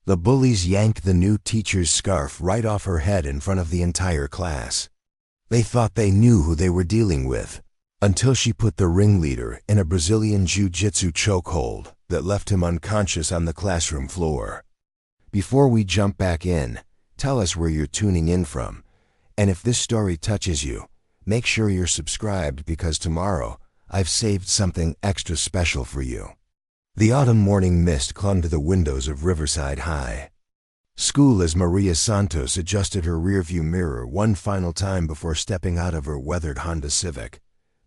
The bullies yanked the new teacher's scarf right off her head in front of the entire class. They thought they knew who they were dealing with, until she put the ringleader in a Brazilian Jiu-Jitsu chokehold that left him unconscious on the classroom floor. Before we jump back in, tell us where you're tuning in from, and if this story touches you, make sure you're subscribed because tomorrow I've saved something extra special for you. The autumn morning mist clung to the windows of Riverside High. School as Maria Santos adjusted her rearview mirror one final time before stepping out of her weathered Honda Civic.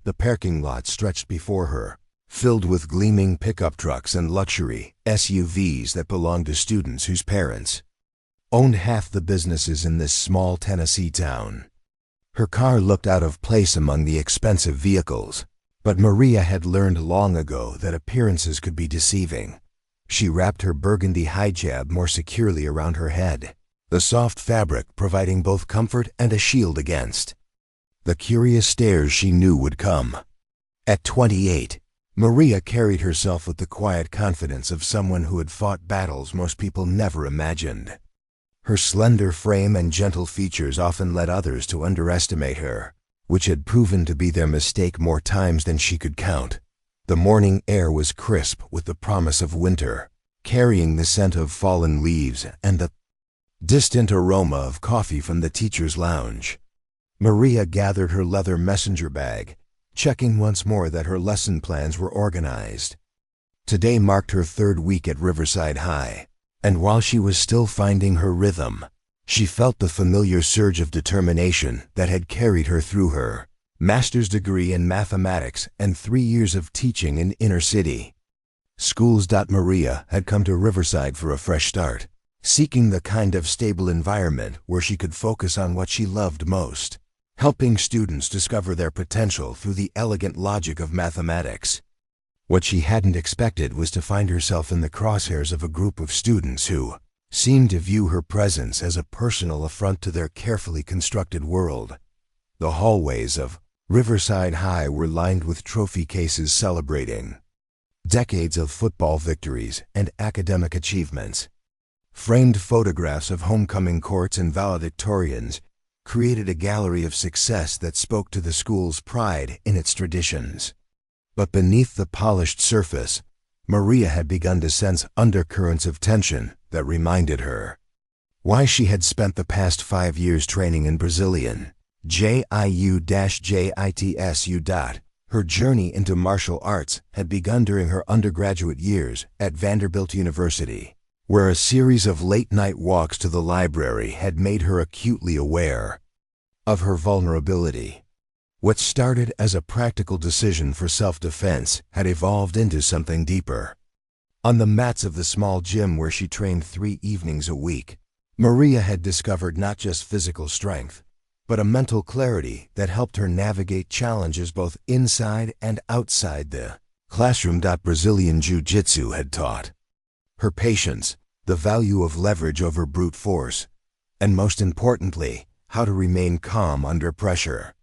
The parking lot stretched before her, filled with gleaming pickup trucks and luxury SUVs that belonged to students whose parents owned half the businesses in this small Tennessee town. Her car looked out of place among the expensive vehicles, but Maria had learned long ago that appearances could be deceiving. She wrapped her burgundy hijab more securely around her head, the soft fabric providing both comfort and a shield against the curious stares she knew would come. At 28, Maria carried herself with the quiet confidence of someone who had fought battles most people never imagined. Her slender frame and gentle features often led others to underestimate her, which had proven to be their mistake more times than she could count. The morning air was crisp with the promise of winter, carrying the scent of fallen leaves and the distant aroma of coffee from the teacher's lounge. Maria gathered her leather messenger bag, checking once more that her lesson plans were organized. Today marked her third week at Riverside High, and while she was still finding her rhythm, she felt the familiar surge of determination that had carried her through her master's degree in mathematics and 3 years of teaching in inner city schools. Maria had come to Riverside for a fresh start, seeking the kind of stable environment where she could focus on what she loved most, helping students discover their potential through the elegant logic of mathematics. What she hadn't expected was to find herself in the crosshairs of a group of students who seemed to view her presence as a personal affront to their carefully constructed world. The hallways of Riverside High were lined with trophy cases celebrating decades of football victories and academic achievements. Framed photographs of homecoming courts and valedictorians created a gallery of success that spoke to the school's pride in its traditions. But beneath the polished surface, Maria had begun to sense undercurrents of tension that reminded her why she had spent the past 5 years training in Brazilian Jiu-Jitsu. Her journey into martial arts had begun during her undergraduate years at Vanderbilt University, where a series of late-night walks to the library had made her acutely aware of her vulnerability. What started as a practical decision for self-defense had evolved into something deeper. On the mats of the small gym where she trained 3 evenings a week, Maria had discovered not just physical strength, but a mental clarity that helped her navigate challenges both inside and outside the classroom. Brazilian Jiu-Jitsu had taught her patience, the value of leverage over brute force, and most importantly, how to remain calm under pressure.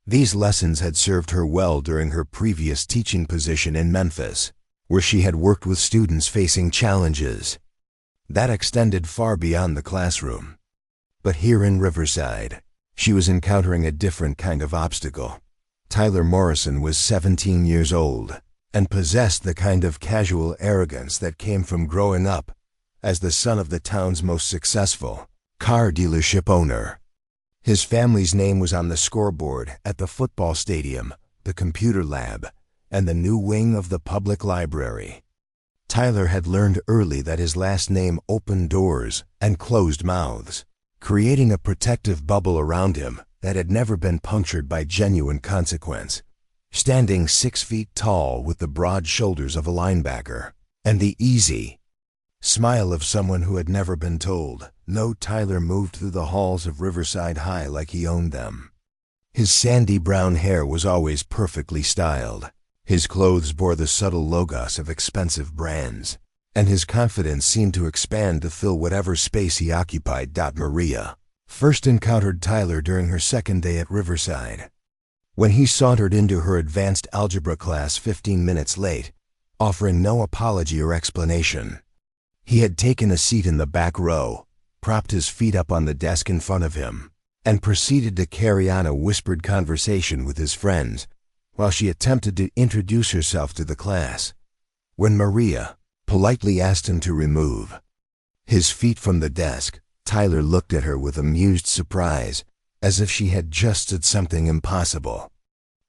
These lessons had served her well during her previous teaching position in Memphis, where she had worked with students facing challenges that extended far beyond the classroom. But here in Riverside, she was encountering a different kind of obstacle. Tyler Morrison was 17 years old and possessed the kind of casual arrogance that came from growing up as the son of the town's most successful car dealership owner. His family's name was on the scoreboard at the football stadium, the computer lab, and the new wing of the public library. Tyler had learned early that his last name opened doors and closed mouths, creating a protective bubble around him that had never been punctured by genuine consequence. Standing 6 feet tall with the broad shoulders of a linebacker and the easy smile of someone who had never been told no, Tyler moved through the halls of Riverside High like he owned them. His sandy brown hair was always perfectly styled. His clothes bore the subtle logos of expensive brands, and his confidence seemed to expand to fill whatever space he occupied. Maria first encountered Tyler during her second day at Riverside, when he sauntered into her advanced algebra class 15 minutes late, offering no apology or explanation. He had taken a seat in the back row, propped his feet up on the desk in front of him, and proceeded to carry on a whispered conversation with his friends while she attempted to introduce herself to the class. When Maria politely asked him to remove his feet from the desk, Tyler looked at her with amused surprise, as if she had just said something impossible.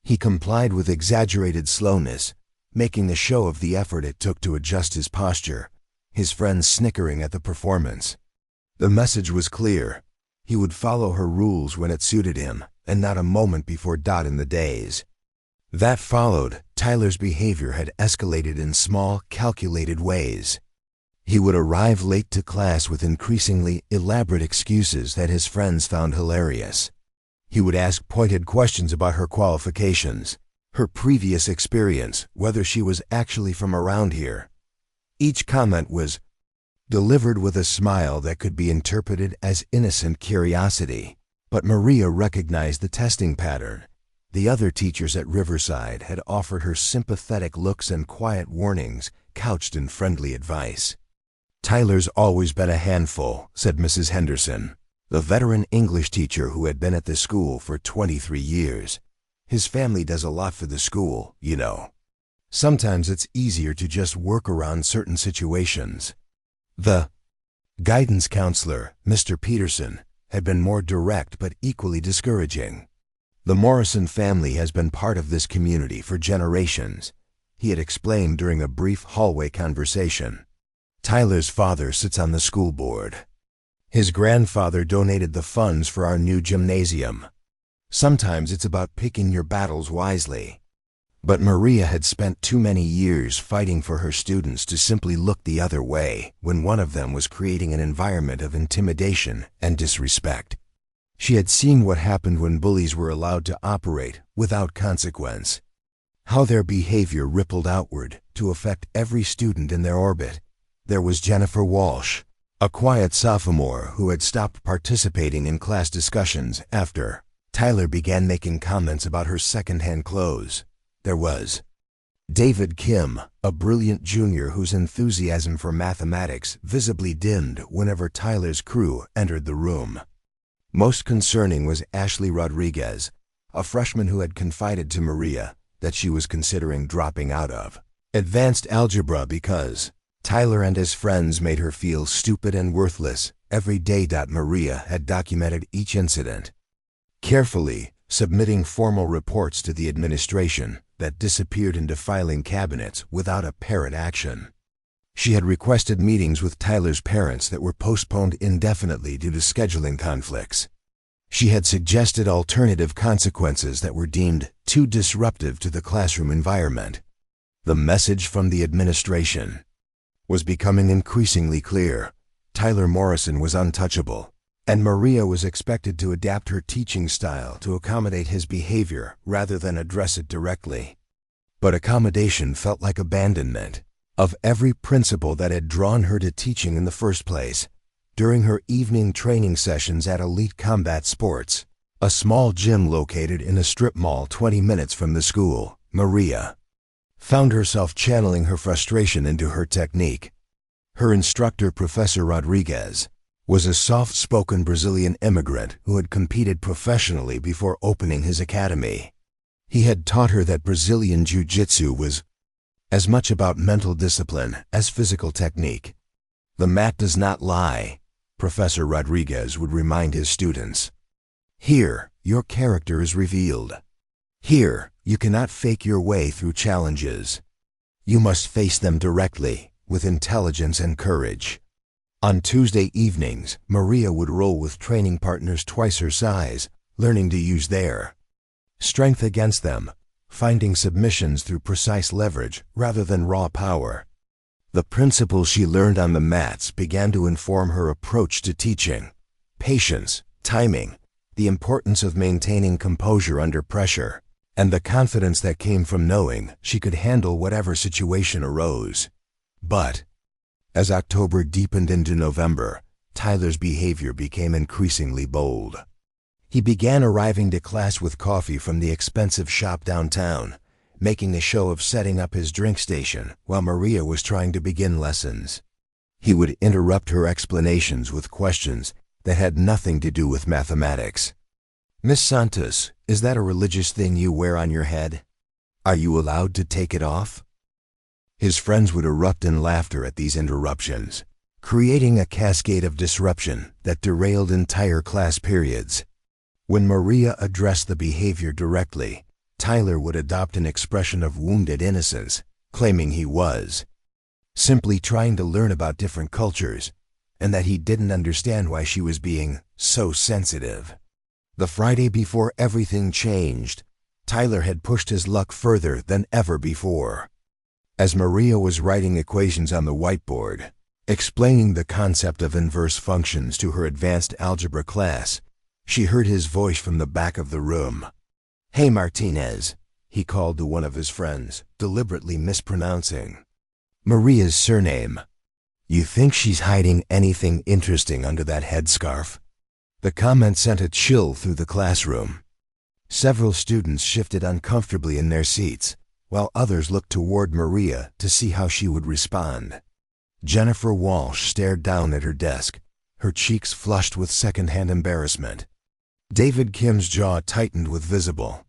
He complied with exaggerated slowness, making the show of the effort it took to adjust his posture, his friends snickering at the performance. The message was clear. He would follow her rules when it suited him, and not a moment before dot in the days that followed. Tyler's behavior had escalated in small, calculated ways. He would arrive late to class with increasingly elaborate excuses that his friends found hilarious. He would ask pointed questions about her qualifications, her previous experience, whether she was actually from around here. Each comment was delivered with a smile that could be interpreted as innocent curiosity. But Maria recognized the testing pattern. The other teachers at Riverside had offered her sympathetic looks and quiet warnings, couched in friendly advice. "Tyler's always been a handful," said Mrs. Henderson, the veteran English teacher who had been at the school for 23 years. "His family does a lot for the school, you know. Sometimes it's easier to just work around certain situations." The guidance counselor, Mr. Peterson, had been more direct but equally discouraging. "The Morrison family has been part of this community for generations," he had explained during a brief hallway conversation. "Tyler's father sits on the school board. His grandfather donated the funds for our new gymnasium. Sometimes it's about picking your battles wisely." But Maria had spent too many years fighting for her students to simply look the other way when one of them was creating an environment of intimidation and disrespect. She had seen what happened when bullies were allowed to operate without consequence, how their behavior rippled outward to affect every student in their orbit. There was Jennifer Walsh, a quiet sophomore who had stopped participating in class discussions after Tyler began making comments about her second-hand clothes. There was David Kim, a brilliant junior whose enthusiasm for mathematics visibly dimmed whenever Tyler's crew entered the room. Most concerning was Ashley Rodriguez, a freshman who had confided to Maria that she was considering dropping out of advanced algebra because Tyler and his friends made her feel stupid and worthless every day. Maria had documented each incident carefully, submitting formal reports to the administration that disappeared into filing cabinets without apparent action. She had requested meetings with Tyler's parents that were postponed indefinitely due to scheduling conflicts. She had suggested alternative consequences that were deemed too disruptive to the classroom environment. The message from the administration was becoming increasingly clear. Tyler Morrison was untouchable, and Maria was expected to adapt her teaching style to accommodate his behavior rather than address it directly. But accommodation felt like abandonment of every principle that had drawn her to teaching in the first place. During her evening training sessions at Elite Combat Sports, a small gym located in a strip mall 20 minutes from the school, Maria found herself channeling her frustration into her technique. Her instructor, Professor Rodriguez, was a soft-spoken Brazilian immigrant who had competed professionally before opening his academy. He had taught her that Brazilian Jiu-Jitsu was as much about mental discipline as physical technique. "The mat does not lie," Professor Rodriguez would remind his students. "Here, your character is revealed. Here, you cannot fake your way through challenges. You must face them directly, with intelligence and courage." On Tuesday evenings, Maria would roll with training partners twice her size, learning to use their strength against them, finding submissions through precise leverage rather than raw power. The principles she learned on the mats began to inform her approach to teaching: patience, timing, the importance of maintaining composure under pressure, and the confidence that came from knowing she could handle whatever situation arose. But as October deepened into November, Tyler's behavior became increasingly bold. He began arriving to class with coffee from the expensive shop downtown, making a show of setting up his drink station while Maria was trying to begin lessons. He would interrupt her explanations with questions that had nothing to do with mathematics. "Miss Santos, is that a religious thing you wear on your head? Are you allowed to take it off?" His friends would erupt in laughter at these interruptions, creating a cascade of disruption that derailed entire class periods. When Maria addressed the behavior directly, Tyler would adopt an expression of wounded innocence, claiming he was simply trying to learn about different cultures, and that he didn't understand why she was being so sensitive. The Friday before everything changed, Tyler had pushed his luck further than ever before. As Maria was writing equations on the whiteboard, explaining the concept of inverse functions to her advanced algebra class, she heard his voice from the back of the room. "Hey, Martinez," he called to one of his friends, deliberately mispronouncing Maria's surname. "You think she's hiding anything interesting under that headscarf?" The comment sent a chill through the classroom. Several students shifted uncomfortably in their seats, while others looked toward Maria to see how she would respond. Jennifer Walsh stared down at her desk, her cheeks flushed with secondhand embarrassment. David Kim's jaw tightened with visible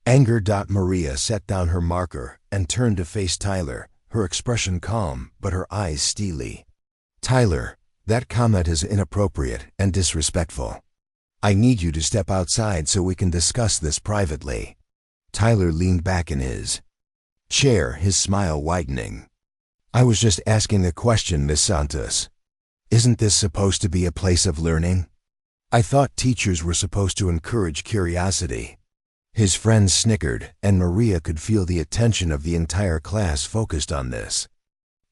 anger. Maria set down her marker and turned to face Tyler, her expression calm but her eyes steely. "Tyler, that comment is inappropriate and disrespectful. I need you to step outside so we can discuss this privately." Tyler leaned back in his chair, his smile widening. "I was just asking a question, Miss Santos. Isn't this supposed to be a place of learning? I thought teachers were supposed to encourage curiosity." His friends snickered, and Maria could feel the attention of the entire class focused on this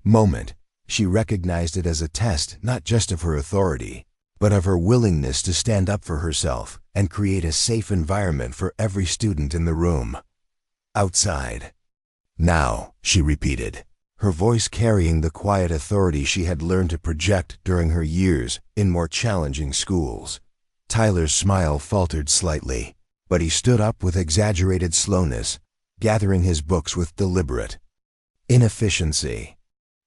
moment. She recognized it as a test not just of her authority, but of her willingness to stand up for herself and create a safe environment for every student in the room. "Outside. Now," she repeated, her voice carrying the quiet authority she had learned to project during her years in more challenging schools. Tyler's smile faltered slightly, but he stood up with exaggerated slowness, gathering his books with deliberate inefficiency.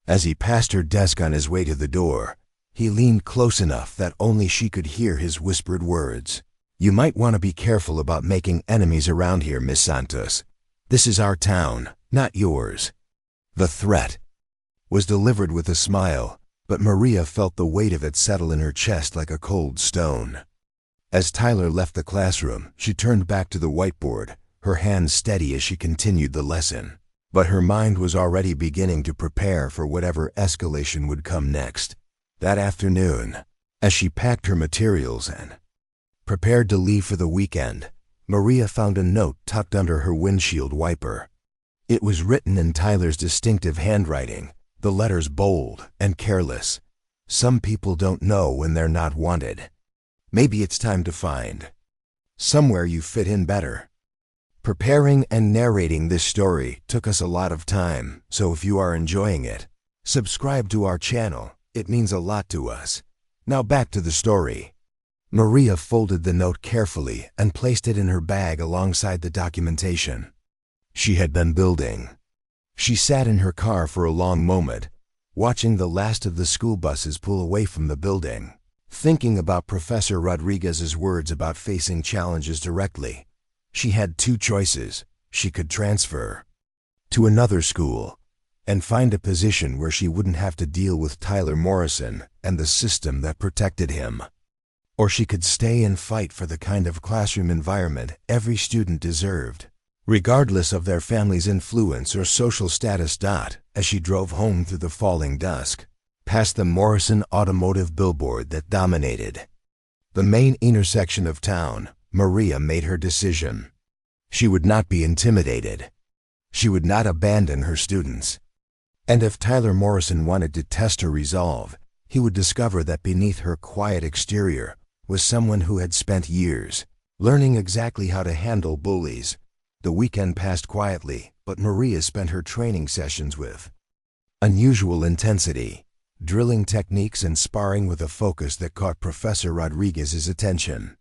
As he passed her desk on his way to the door, he leaned close enough that only she could hear his whispered words. "You might want to be careful about making enemies around here, Miss Santos. This is our town, not yours." The threat was delivered with a smile, but Maria felt the weight of it settle in her chest like a cold stone. As Tyler left the classroom, she turned back to the whiteboard, her hands steady as she continued the lesson. But her mind was already beginning to prepare for whatever escalation would come next. That afternoon, as she packed her materials and prepared to leave for the weekend, Maria found a note tucked under her windshield wiper. It was written in Tyler's distinctive handwriting, the letters bold and careless. "Some people don't know when they're not wanted. Maybe it's time to find somewhere you fit in better." Preparing and narrating this story took us a lot of time, so if you are enjoying it, subscribe to our channel. It means a lot to us. Now back to the story. Maria folded the note carefully and placed it in her bag alongside the documentation she had been building. She sat in her car for a long moment, watching the last of the school buses pull away from the building, thinking about Professor Rodriguez's words about facing challenges directly. She had two choices. She could transfer to another school and find a position where she wouldn't have to deal with Tyler Morrison and the system that protected him. Or she could stay and fight for the kind of classroom environment every student deserved, regardless of their family's influence or social status. As she drove home through the falling dusk, past the Morrison automotive billboard that dominated the main intersection of town, Maria made her decision. She would not be intimidated. She would not abandon her students. And if Tyler Morrison wanted to test her resolve, he would discover that beneath her quiet exterior was someone who had spent years learning exactly how to handle bullies. The weekend passed quietly, but Maria spent her training sessions with unusual intensity, drilling techniques and sparring with a focus that caught Professor Rodriguez's attention.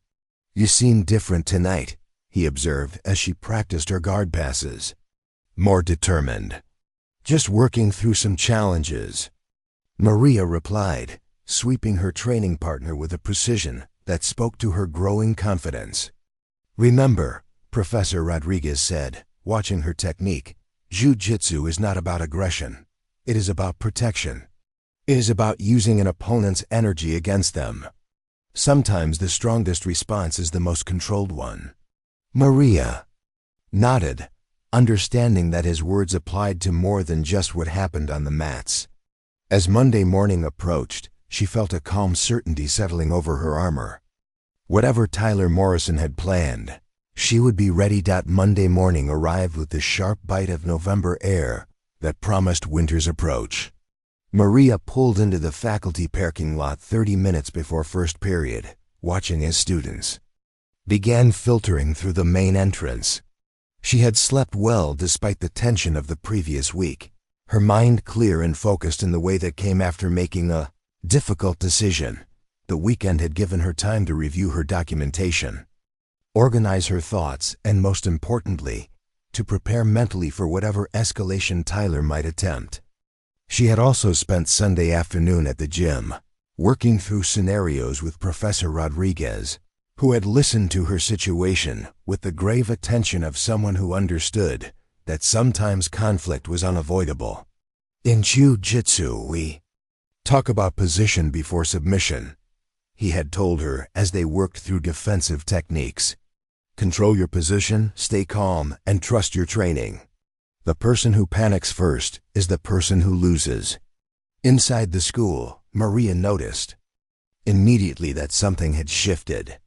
"You seem different tonight," he observed as she practiced her guard passes. "More determined. Just working through some challenges." Maria replied, sweeping her training partner with a precision that spoke to her growing confidence. "Remember," Professor Rodriguez said, watching her technique, "Jiu-Jitsu is not about aggression. It is about protection. It is about using an opponent's energy against them. Sometimes the strongest response is the most controlled one." Maria nodded, understanding that his words applied to more than just what happened on the mats. As Monday morning approached, she felt a calm certainty settling over her armor. Whatever Tyler Morrison had planned, she would be ready. Monday morning arrived with the sharp bite of November air that promised winter's approach. Maria pulled into the faculty parking lot 30 minutes before first period, watching as students began filtering through the main entrance. She had slept well despite the tension of the previous week, her mind clear and focused in the way that came after making a difficult decision. The weekend had given her time to review her documentation, organize her thoughts, and most importantly, to prepare mentally for whatever escalation Tyler might attempt. She had also spent Sunday afternoon at the gym, working through scenarios with Professor Rodriguez, who had listened to her situation with the grave attention of someone who understood that sometimes conflict was unavoidable. "In Jiu-Jitsu, we talk about position before submission," he had told her as they worked through defensive techniques. "Control your position, stay calm, and trust your training. The person who panics first is the person who loses." Inside the school, Maria noticed immediately that something had shifted.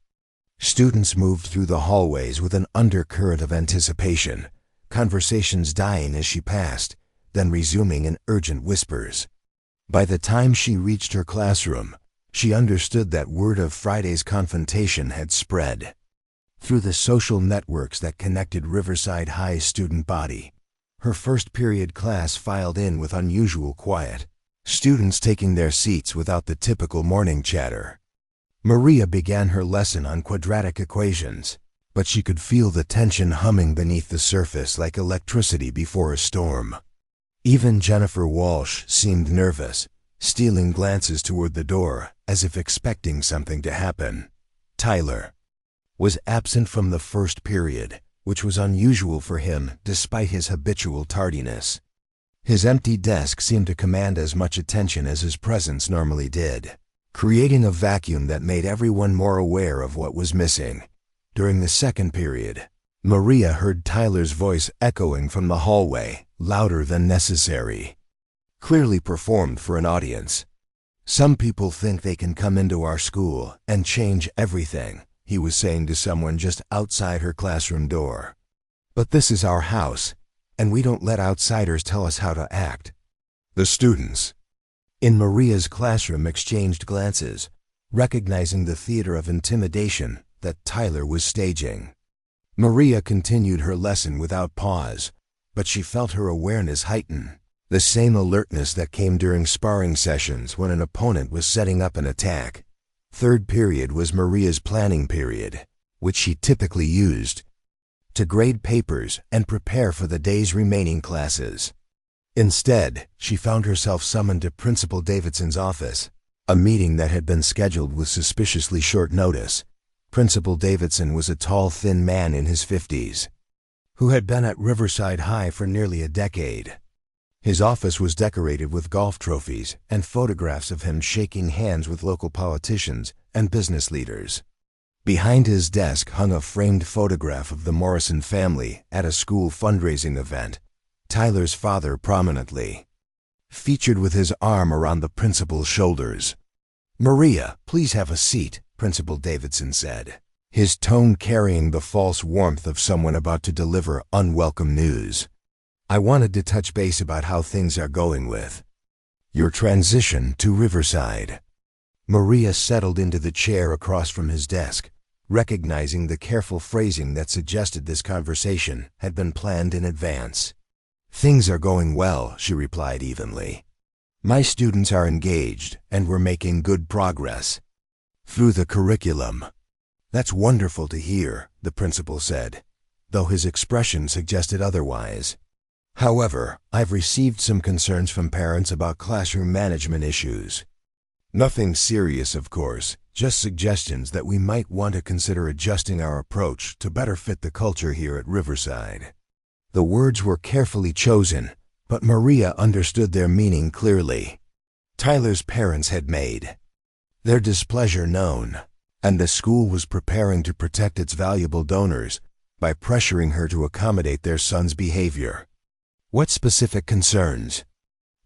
Students moved through the hallways with an undercurrent of anticipation, conversations dying as she passed, then resuming in urgent whispers. By the time she reached her classroom, she understood that word of Friday's confrontation had spread through the social networks that connected Riverside High's student body. Her first period class filed in with unusual quiet, students taking their seats without the typical morning chatter. Maria began her lesson on quadratic equations, but she could feel the tension humming beneath the surface like electricity before a storm. Even Jennifer Walsh seemed nervous, stealing glances toward the door as if expecting something to happen. Tyler was absent from the first period, which was unusual for him despite his habitual tardiness. His empty desk seemed to command as much attention as his presence normally did, creating a vacuum that made everyone more aware of what was missing. During the second period, Maria heard Tyler's voice echoing from the hallway, louder than necessary. Clearly performed for an audience. "Some people think they can come into our school and change everything," he was saying to someone just outside her classroom door. "But this is our house, and we don't let outsiders tell us how to act." The students in Maria's classroom exchanged glances, recognizing the theater of intimidation that Tyler was staging. Maria continued her lesson without pause, but she felt her awareness heighten, the same alertness that came during sparring sessions when an opponent was setting up an attack. Third period was Maria's planning period, which she typically used to grade papers and prepare for the day's remaining classes. Instead, she found herself summoned to Principal Davidson's office, a meeting that had been scheduled with suspiciously short notice. Principal Davidson was a tall, thin man in his 50s, who had been at Riverside High for nearly a decade. His office was decorated with golf trophies and photographs of him shaking hands with local politicians and business leaders. Behind his desk hung a framed photograph of the Morrison family at a school fundraising event, Tyler's father prominently featured with his arm around the principal's shoulders. "Maria, please have a seat," Principal Davidson said, his tone carrying the false warmth of someone about to deliver unwelcome news. "I wanted to touch base about how things are going with your transition to Riverside." Maria settled into the chair across from his desk, recognizing the careful phrasing that suggested this conversation had been planned in advance. "Things are going well," she replied evenly. "My students are engaged, and we're making good progress through the curriculum." "That's wonderful to hear," the principal said, though his expression suggested otherwise. However, I've received some concerns from parents about classroom management issues. Nothing serious, of course, just suggestions that we might want to consider adjusting our approach to better fit the culture here at Riverside." The words were carefully chosen, but Maria understood their meaning clearly. Tyler's parents had made their displeasure known, and the school was preparing to protect its valuable donors by pressuring her to accommodate their son's behavior. "What specific concerns?"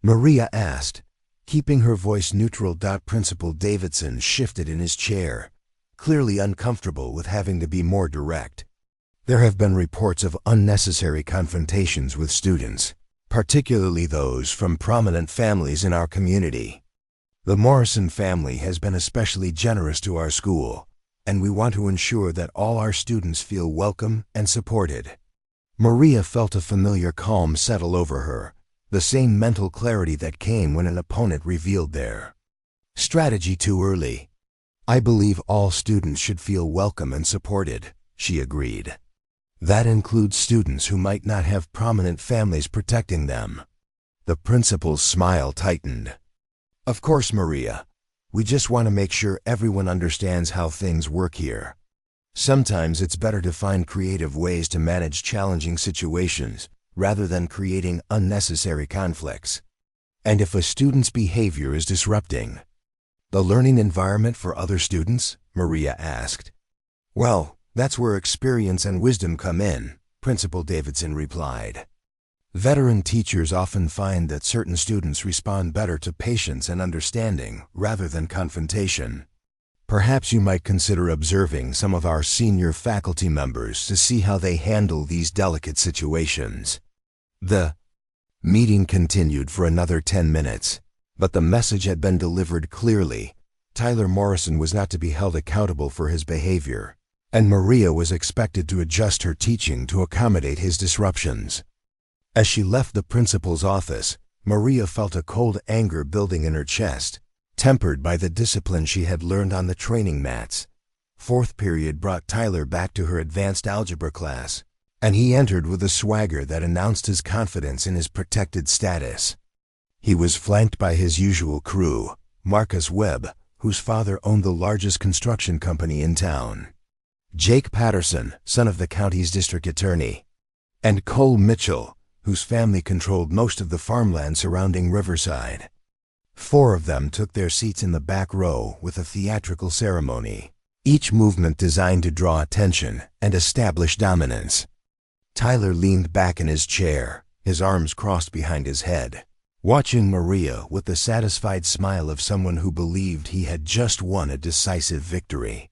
Maria asked, keeping her voice neutral. Principal Davidson shifted in his chair, clearly uncomfortable with having to be more direct. "There have been reports of unnecessary confrontations with students, particularly those from prominent families in our community. The Morrison family has been especially generous to our school, and we want to ensure that all our students feel welcome and supported." Maria felt a familiar calm settle over her, the same mental clarity that came when an opponent revealed their strategy too early. "I believe all students should feel welcome and supported," she agreed. "That includes students who might not have prominent families protecting them." The principal's smile tightened. "Of course, Maria. We just want to make sure everyone understands how things work here. Sometimes it's better to find creative ways to manage challenging situations rather than creating unnecessary conflicts. And if a student's behavior is disrupting the learning environment for other students," Maria asked. "Well, that's where experience and wisdom come in," Principal Davidson replied. "Veteran teachers often find that certain students respond better to patience and understanding rather than confrontation. Perhaps you might consider observing some of our senior faculty members to see how they handle these delicate situations." The meeting continued for another 10 minutes, but the message had been delivered clearly. Tyler Morrison was not to be held accountable for his behavior, and Maria was expected to adjust her teaching to accommodate his disruptions. As she left the principal's office, Maria felt a cold anger building in her chest, tempered by the discipline she had learned on the training mats. Fourth period brought Tyler back to her advanced algebra class, and he entered with a swagger that announced his confidence in his protected status. He was flanked by his usual crew, Marcus Webb, whose father owned the largest construction company in town, Jake Patterson, son of the county's district attorney, and Cole Mitchell, whose family controlled most of the farmland surrounding Riverside. 4 of them took their seats in the back row with a theatrical ceremony, each movement designed to draw attention and establish dominance. Tyler leaned back in his chair, his arms crossed behind his head, watching Maria with the satisfied smile of someone who believed he had just won a decisive victory.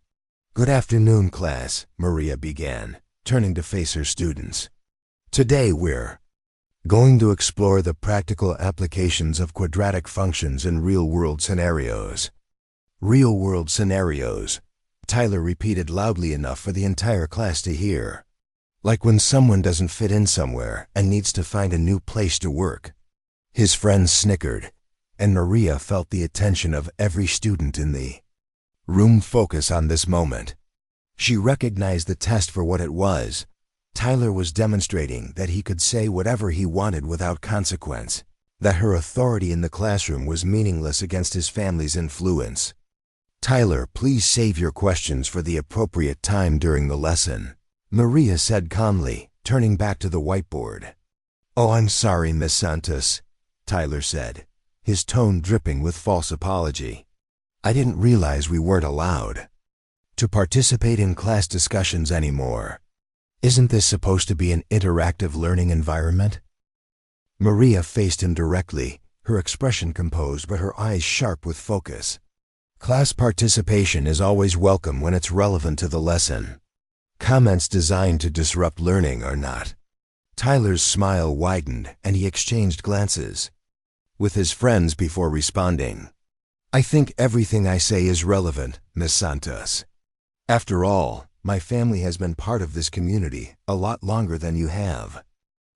"Good afternoon, class," Maria began, turning to face her students. "Today we're going to explore the practical applications of quadratic functions in real-world scenarios." "Real-world scenarios," Tyler repeated loudly enough for the entire class to hear. "Like when someone doesn't fit in somewhere and needs to find a new place to work." His friends snickered, and Maria felt the attention of every student in the room focus on this moment. She recognized the test for what it was. Tyler was demonstrating that he could say whatever he wanted without consequence, that her authority in the classroom was meaningless against his family's influence. "Tyler, please save your questions for the appropriate time during the lesson," Maria said calmly, turning back to the whiteboard. "Oh, I'm sorry, Miss Santos," Tyler said, his tone dripping with false apology. "I didn't realize we weren't allowed to participate in class discussions anymore. Isn't this supposed to be an interactive learning environment?" Maria faced him directly, her expression composed but her eyes sharp with focus. "Class participation is always welcome when it's relevant to the lesson. Comments designed to disrupt learning are not." Tyler's smile widened and he exchanged glances with his friends before responding. "I think everything I say is relevant, Miss Santos. After all, my family has been part of this community a lot longer than you have.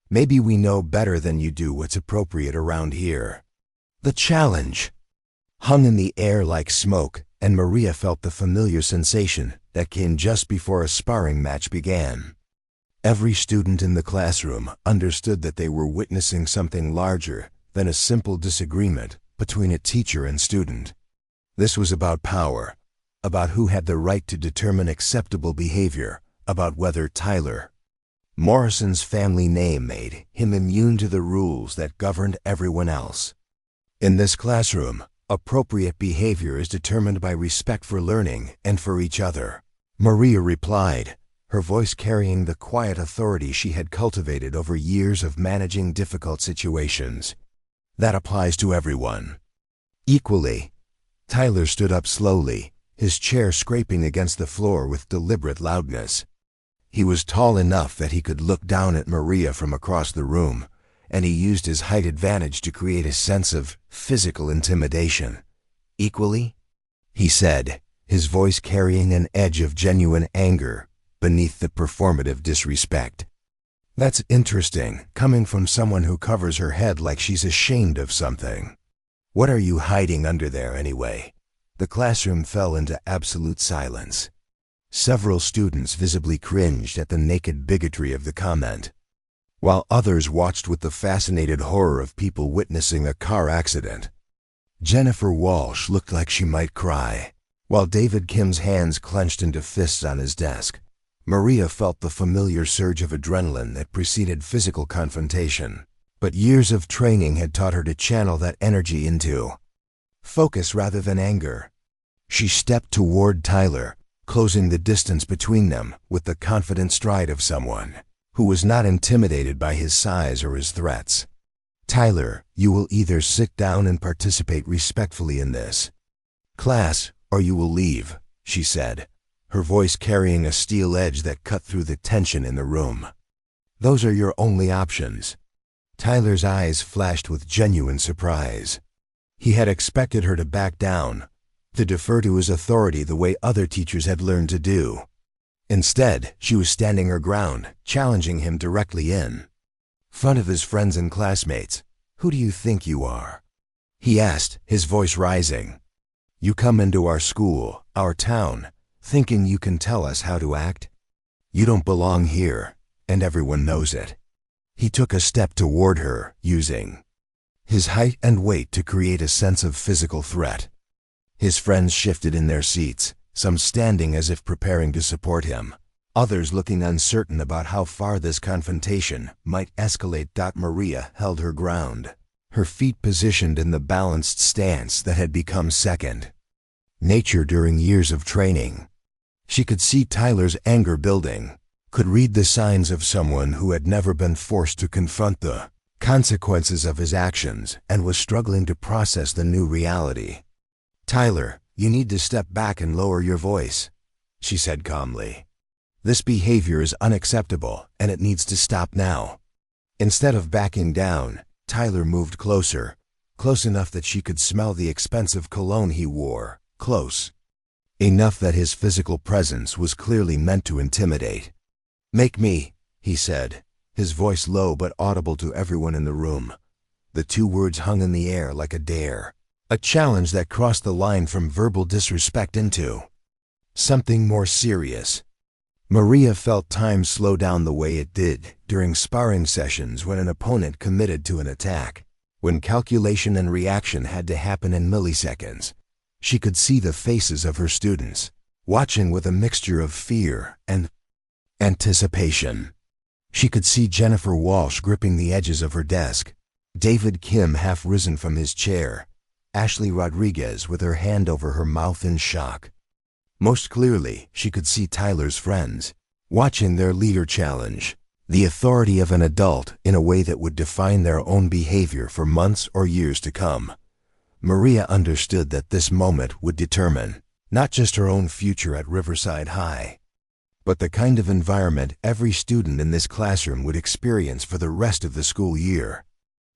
Maybe we know better than you do what's appropriate around here." The challenge hung in the air like smoke, and Maria felt the familiar sensation that came just before a sparring match began. Every student in the classroom understood that they were witnessing something larger than a simple disagreement between a teacher and student. This was about power, about who had the right to determine acceptable behavior, about whether Tyler Morrison's family name made him immune to the rules that governed everyone else. In this classroom, appropriate behavior is determined by respect for learning and for each other. Maria replied, her voice carrying the quiet authority she had cultivated over years of managing difficult situations. That applies to everyone. Equally. Tyler stood up slowly, his chair scraping against the floor with deliberate loudness. He was tall enough that he could look down at Maria from across the room, and he used his height advantage to create a sense of physical intimidation. Equally, he said, his voice carrying an edge of genuine anger beneath the performative disrespect. That's interesting, coming from someone who covers her head like she's ashamed of something. What are you hiding under there anyway? The classroom fell into absolute silence. Several students visibly cringed at the naked bigotry of the comment, while others watched with the fascinated horror of people witnessing a car accident. Jennifer Walsh looked like she might cry, while David Kim's hands clenched into fists on his desk. Maria felt the familiar surge of adrenaline that preceded physical confrontation, but years of training had taught her to channel that energy into focus rather than anger. She stepped toward Tyler, closing the distance between them with the confident stride of someone who was not intimidated by his size or his threats. Tyler, you will either sit down and participate respectfully in this class, or you will leave, she said, her voice carrying a steel edge that cut through the tension in the room. Those are your only options. Tyler's eyes flashed with genuine surprise. He had expected her to back down, to defer to his authority the way other teachers had learned to do. Instead, she was standing her ground, challenging him directly in front of his friends and classmates. Who do you think you are? He asked, his voice rising. You come into our school, our town, thinking you can tell us how to act? You don't belong here, and everyone knows it. He took a step toward her, using his height and weight to create a sense of physical threat. His friends shifted in their seats, some standing as if preparing to support him, others looking uncertain about how far this confrontation might escalate. Maria held her ground, her feet positioned in the balanced stance that had become second nature during years of training. She could see Tyler's anger building, could read the signs of someone who had never been forced to confront the consequences of his actions and was struggling to process the new reality. Tyler, you need to step back and lower your voice, she said calmly. This behavior is unacceptable and it needs to stop now. Instead of backing down, Tyler moved closer, close enough that she could smell the expensive cologne he wore, close enough that his physical presence was clearly meant to intimidate. Make me, he said, his voice low but audible to everyone in the room. The two words hung in the air like a dare, a challenge that crossed the line from verbal disrespect into something more serious. Maria felt time slow down the way it did during sparring sessions when an opponent committed to an attack, when calculation and reaction had to happen in milliseconds. She could see the faces of her students, watching with a mixture of fear and anticipation. She could see Jennifer Walsh gripping the edges of her desk, David Kim half risen from his chair, Ashley Rodriguez with her hand over her mouth in shock. Most clearly, she could see Tyler's friends, watching their leader challenge the authority of an adult in a way that would define their own behavior for months or years to come. Maria understood that this moment would determine not just her own future at Riverside High, but the kind of environment every student in this classroom would experience for the rest of the school year.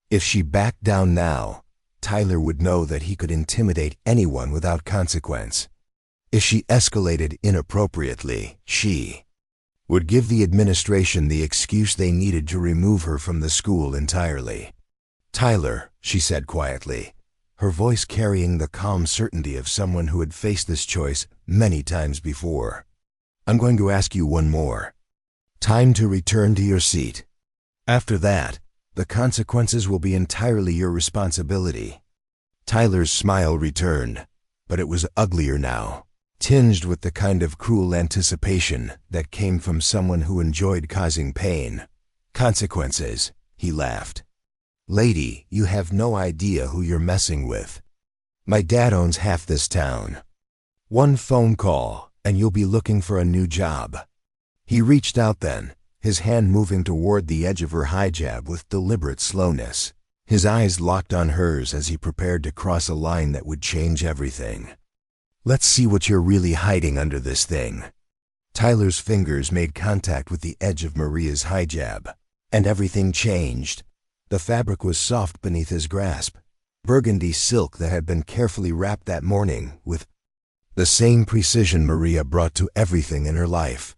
If she backed down now, Tyler would know that he could intimidate anyone without consequence. If she escalated inappropriately, she would give the administration the excuse they needed to remove her from the school entirely. Tyler, she said quietly, her voice carrying the calm certainty of someone who had faced this choice many times before. I'm going to ask you one more Time to return to your seat. After that, the consequences will be entirely your responsibility." Tyler's smile returned, but it was uglier now, tinged with the kind of cruel anticipation that came from someone who enjoyed causing pain. "Consequences," he laughed. "Lady, you have no idea who you're messing with. My dad owns half this town. One phone call, and you'll be looking for a new job." He reached out then, his hand moving toward the edge of her hijab with deliberate slowness. His eyes locked on hers as he prepared to cross a line that would change everything. "Let's see what you're really hiding under this thing." Tyler's fingers made contact with the edge of Maria's hijab, and everything changed. The fabric was soft beneath his grasp, burgundy silk that had been carefully wrapped that morning with the same precision Maria brought to everything in her life.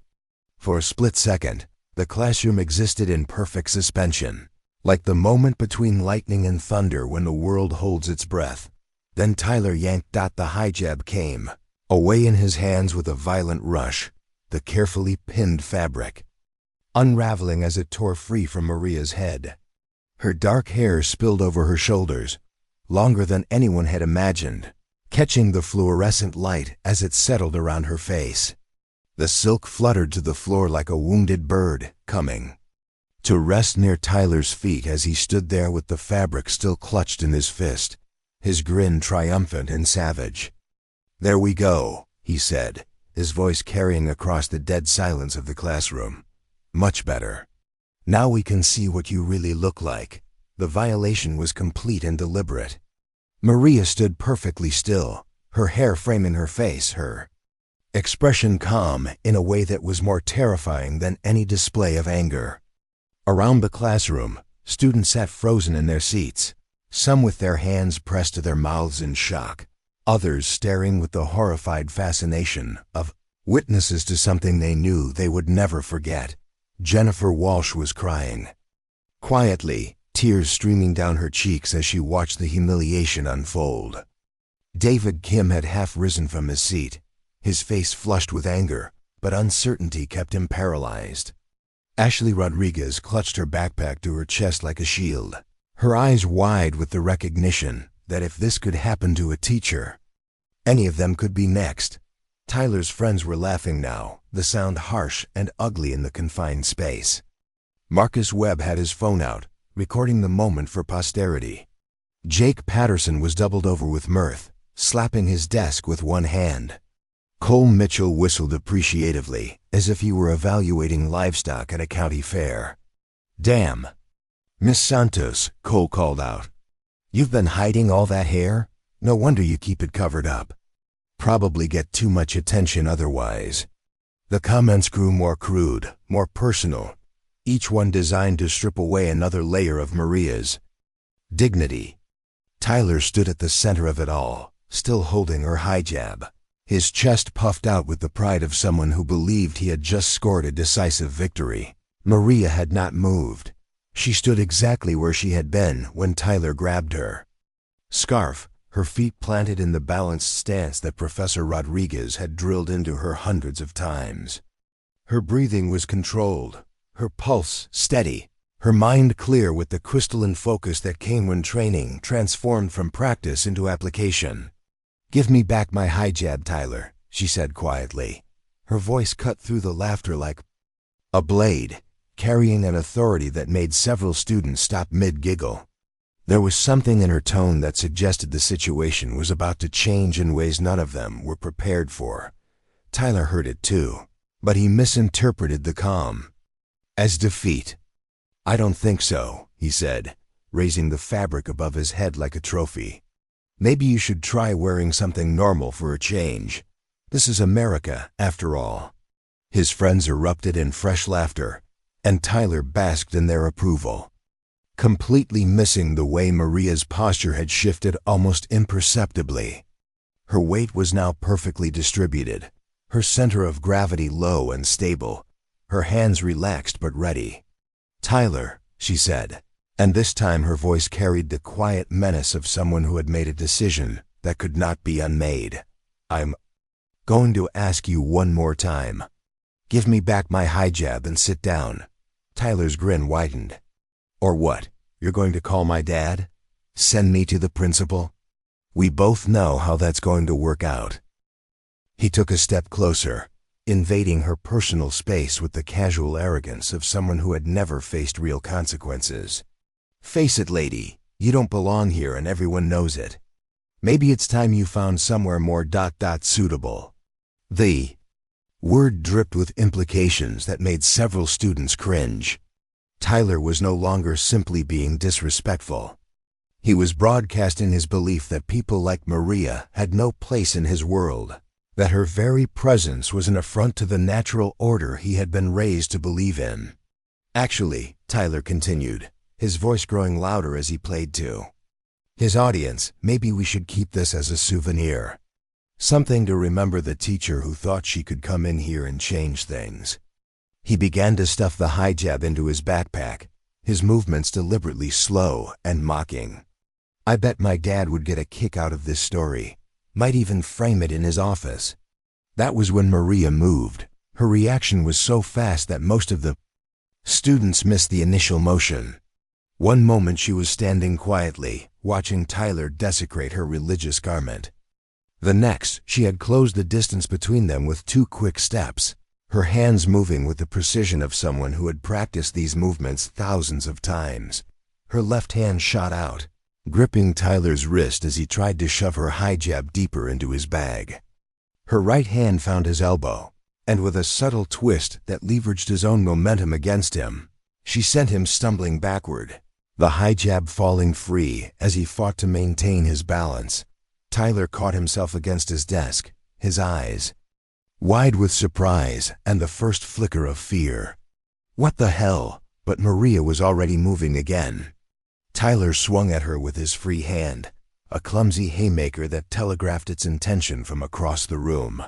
For a split second, the classroom existed in perfect suspension, like the moment between lightning and thunder when the world holds its breath. Then Tyler yanked. The hijab came, away in his hands with a violent rush, the carefully pinned fabric unraveling as it tore free from Maria's head. Her dark hair spilled over her shoulders, longer than anyone had imagined, catching the fluorescent light as it settled around her face. The silk fluttered to the floor like a wounded bird, coming to rest near Tyler's feet as he stood there with the fabric still clutched in his fist, his grin triumphant and savage. "There we go," he said, his voice carrying across the dead silence of the classroom. "Much better. Now we can see what you really look like." The violation was complete and deliberate. Maria stood perfectly still, her hair framing her face, her expression calm in a way that was more terrifying than any display of anger. Around the classroom, students sat frozen in their seats, some with their hands pressed to their mouths in shock, others staring with the horrified fascination of witnesses to something they knew they would never forget. Jennifer Walsh was crying quietly, tears streaming down her cheeks as she watched the humiliation unfold. David Kim had half risen from his seat, his face flushed with anger, but uncertainty kept him paralyzed. Ashley Rodriguez clutched her backpack to her chest like a shield, her eyes wide with the recognition that if this could happen to a teacher, any of them could be next. Tyler's friends were laughing now, the sound harsh and ugly in the confined space. Marcus Webb had his phone out, recording the moment for posterity. Jake Patterson was doubled over with mirth, slapping his desk with one hand. Cole Mitchell whistled appreciatively, as if he were evaluating livestock at a county fair. "Damn. Miss Santos," Cole called out. "You've been hiding all that hair? No wonder you keep it covered up. Probably get too much attention otherwise." The comments grew more crude, more personal, each one designed to strip away another layer of Maria's dignity. Tyler stood at the center of it all, still holding her hijab, his chest puffed out with the pride of someone who believed he had just scored a decisive victory. Maria had not moved. She stood exactly where she had been when Tyler grabbed her scarf, her feet planted in the balanced stance that Professor Rodriguez had drilled into her hundreds of times. Her breathing was controlled, her pulse steady, her mind clear with the crystalline focus that came when training transformed from practice into application. "Give me back my hijab, Tyler," she said quietly. Her voice cut through the laughter like a blade, carrying an authority that made several students stop mid-giggle. There was something in her tone that suggested the situation was about to change in ways none of them were prepared for. Tyler heard it too, but he misinterpreted the calm as defeat. "I don't think so," he said, raising the fabric above his head like a trophy. "Maybe you should try wearing something normal for a change. This is America, after all." His friends erupted in fresh laughter, and Tyler basked in their approval, completely missing the way Maria's posture had shifted almost imperceptibly. Her weight was now perfectly distributed, her center of gravity low and stable, her hands relaxed but ready. "Tyler," she said, and this time her voice carried the quiet menace of someone who had made a decision that could not be unmade. "I'm going to ask you one more time. Give me back my hijab and sit down. Tyler's grin widened. Or what? You're going to call my dad? Send me to the principal? We both know how that's going to work out. He took a step closer, invading her personal space with the casual arrogance of someone who had never faced real consequences. Face it, lady, you don't belong here and everyone knows it. Maybe it's time you found somewhere more suitable. The word dripped with implications that made several students cringe. Tyler was no longer simply being disrespectful. He was broadcasting his belief that people like Maria had no place in his world, that her very presence was an affront to the natural order he had been raised to believe in. Actually, Tyler continued, his voice growing louder as he played to his audience, maybe we should keep this as a souvenir. Something to remember the teacher who thought she could come in here and change things. He began to stuff the hijab into his backpack, his movements deliberately slow and mocking. I bet my dad would get a kick out of this story, might even frame it in his office. That was when Maria moved. Her reaction was so fast that most of the students missed the initial motion. One moment she was standing quietly, watching Tyler desecrate her religious garment. The next, she had closed the distance between them with 2 quick steps, her hands moving with the precision of someone who had practiced these movements thousands of times. Her left hand shot out, gripping Tyler's wrist as he tried to shove her hijab deeper into his bag. Her right hand found his elbow, and with a subtle twist that leveraged his own momentum against him, she sent him stumbling backward, the hijab falling free as he fought to maintain his balance. Tyler caught himself against his desk, his eyes wide with surprise and the first flicker of fear. What the hell? But Maria was already moving again. Tyler swung at her with his free hand, a clumsy haymaker that telegraphed its intention from across the room.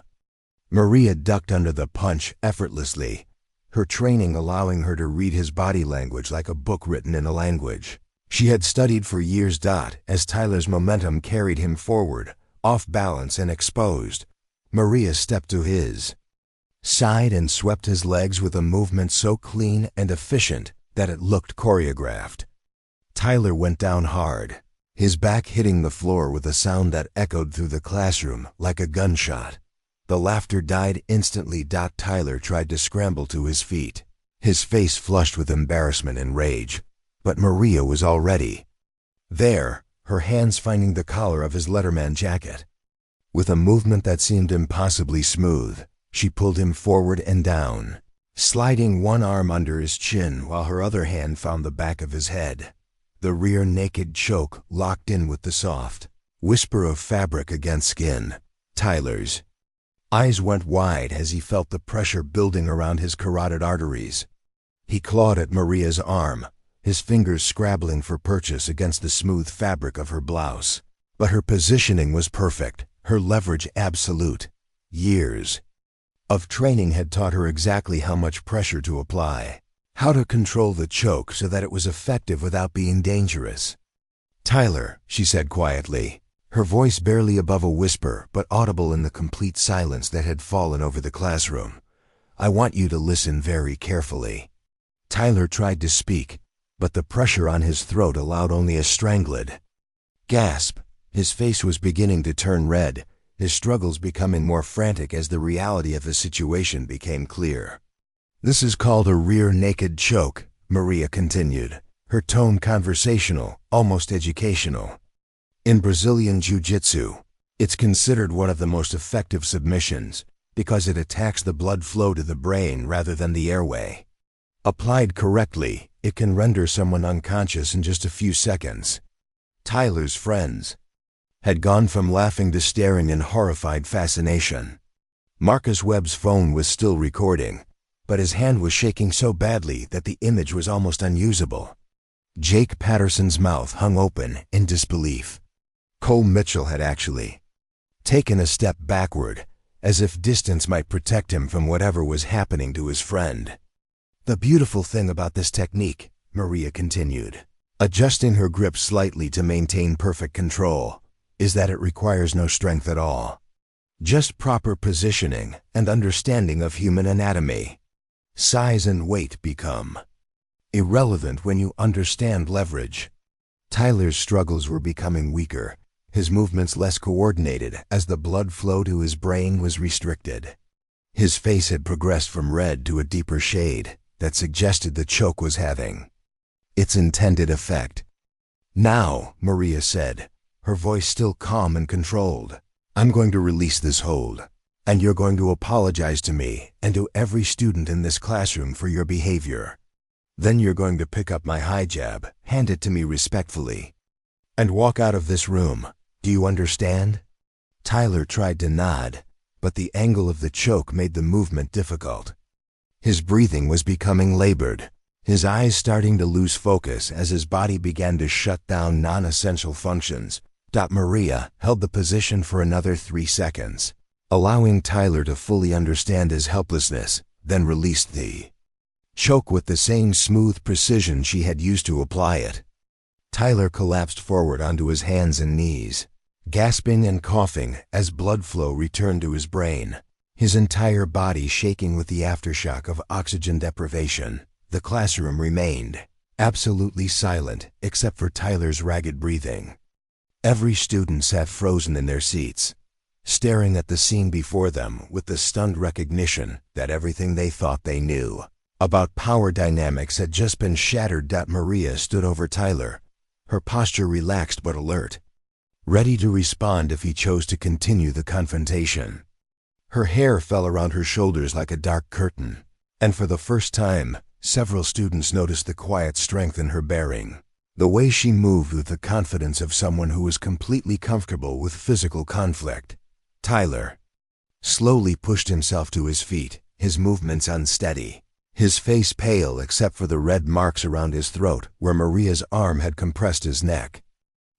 Maria ducked under the punch effortlessly, her training allowing her to read his body language like a book written in a language she had studied for years. As Tyler's momentum carried him forward, off balance and exposed, Maria stepped to his side and swept his legs with a movement so clean and efficient that it looked choreographed. Tyler went down hard, his back hitting the floor with a sound that echoed through the classroom like a gunshot. The laughter died instantly. Tyler tried to scramble to his feet, his face flushed with embarrassment and rage, but Maria was already there, her hands finding the collar of his Letterman jacket. With a movement that seemed impossibly smooth, she pulled him forward and down, sliding one arm under his chin while her other hand found the back of his head. The rear naked choke locked in with the soft whisper of fabric against skin. Tyler's eyes went wide as he felt the pressure building around his carotid arteries. He clawed at Maria's arm, his fingers scrabbling for purchase against the smooth fabric of her blouse. But her positioning was perfect, her leverage absolute. Years of training had taught her exactly how much pressure to apply, how to control the choke so that it was effective without being dangerous. Tyler, she said quietly, her voice barely above a whisper but audible in the complete silence that had fallen over the classroom. I want you to listen very carefully. Tyler tried to speak, but the pressure on his throat allowed only a strangled gasp. His face was beginning to turn red, his struggles becoming more frantic as the reality of the situation became clear. This is called a rear naked choke, Maria continued, her tone conversational, almost educational. In Brazilian Jiu-Jitsu, it's considered one of the most effective submissions because it attacks the blood flow to the brain rather than the airway. Applied correctly, it can render someone unconscious in just a few seconds. Tyler's friends had gone from laughing to staring in horrified fascination. Marcus Webb's phone was still recording, but his hand was shaking so badly that the image was almost unusable. Jake Patterson's mouth hung open in disbelief. Cole Mitchell had actually taken a step backward, as if distance might protect him from whatever was happening to his friend. The beautiful thing about this technique, Maria continued, adjusting her grip slightly to maintain perfect control, is that it requires no strength at all. Just proper positioning and understanding of human anatomy. Size and weight become irrelevant when you understand leverage. Tyler's struggles were becoming weaker, his movements less coordinated as the blood flow to his brain was restricted. His face had progressed from red to a deeper shade that suggested the choke was having its intended effect. "Now," Maria said, her voice still calm and controlled, "I'm going to release this hold, and you're going to apologize to me and to every student in this classroom for your behavior. Then you're going to pick up my high jab, hand it to me respectfully, and walk out of this room. Do you understand?" Tyler tried to nod, but the angle of the choke made the movement difficult. His breathing was becoming labored, his eyes starting to lose focus as his body began to shut down non-essential functions. Maria held the position for another 3 seconds, allowing Tyler to fully understand his helplessness, then released the choke with the same smooth precision she had used to apply it. Tyler collapsed forward onto his hands and knees, gasping and coughing as blood flow returned to his brain, his entire body shaking with the aftershock of oxygen deprivation. The classroom remained absolutely silent except for Tyler's ragged breathing. Every student sat frozen in their seats, staring at the scene before them with the stunned recognition that everything they thought they knew about power dynamics had just been shattered. Maria stood over Tyler, her posture relaxed but alert, ready to respond if he chose to continue the confrontation. Her hair fell around her shoulders like a dark curtain, and for the first time, several students noticed the quiet strength in her bearing, the way she moved with the confidence of someone who was completely comfortable with physical conflict. Tyler slowly pushed himself to his feet, his movements unsteady, his face pale except for the red marks around his throat where Maria's arm had compressed his neck.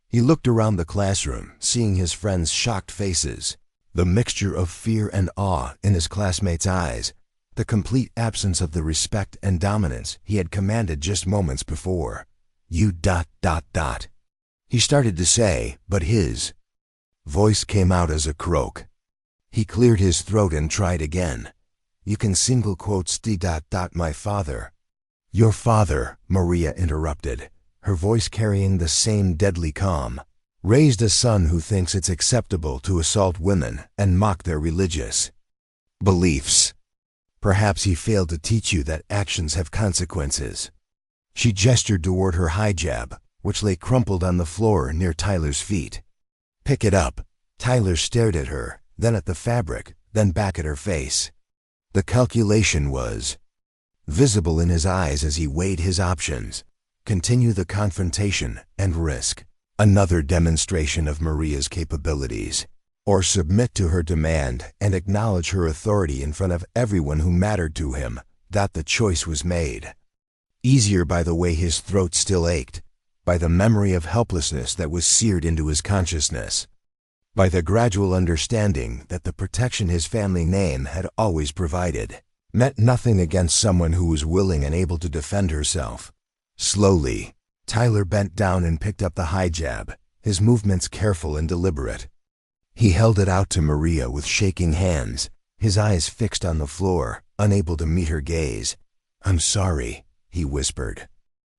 He looked around the classroom, seeing his friends' shocked faces, the mixture of fear and awe in his classmates' eyes, the complete absence of the respect and dominance he had commanded just moments before. "You ... he started to say, but his voice came out as a croak. He cleared his throat and tried again. "You can single quotes my father." "Your father," Maria interrupted, her voice carrying the same deadly calm, "raised a son who thinks it's acceptable to assault women and mock their religious beliefs. Perhaps he failed to teach you that actions have consequences." She gestured toward her high jab, which lay crumpled on the floor near Tyler's feet. "Pick it up." Tyler stared at her, then at the fabric, then back at her face. The calculation was visible in his eyes as he weighed his options: continue the confrontation and risk another demonstration of Maria's capabilities, or submit to her demand and acknowledge her authority in front of everyone who mattered to him. The choice was made easier by the way his throat still ached, by the memory of helplessness that was seared into his consciousness, by the gradual understanding that the protection his family name had always provided meant nothing against someone who was willing and able to defend herself. Slowly, Tyler bent down and picked up the high jab, his movements careful and deliberate. He held it out to Maria with shaking hands, his eyes fixed on the floor, unable to meet her gaze. "I'm sorry," he whispered.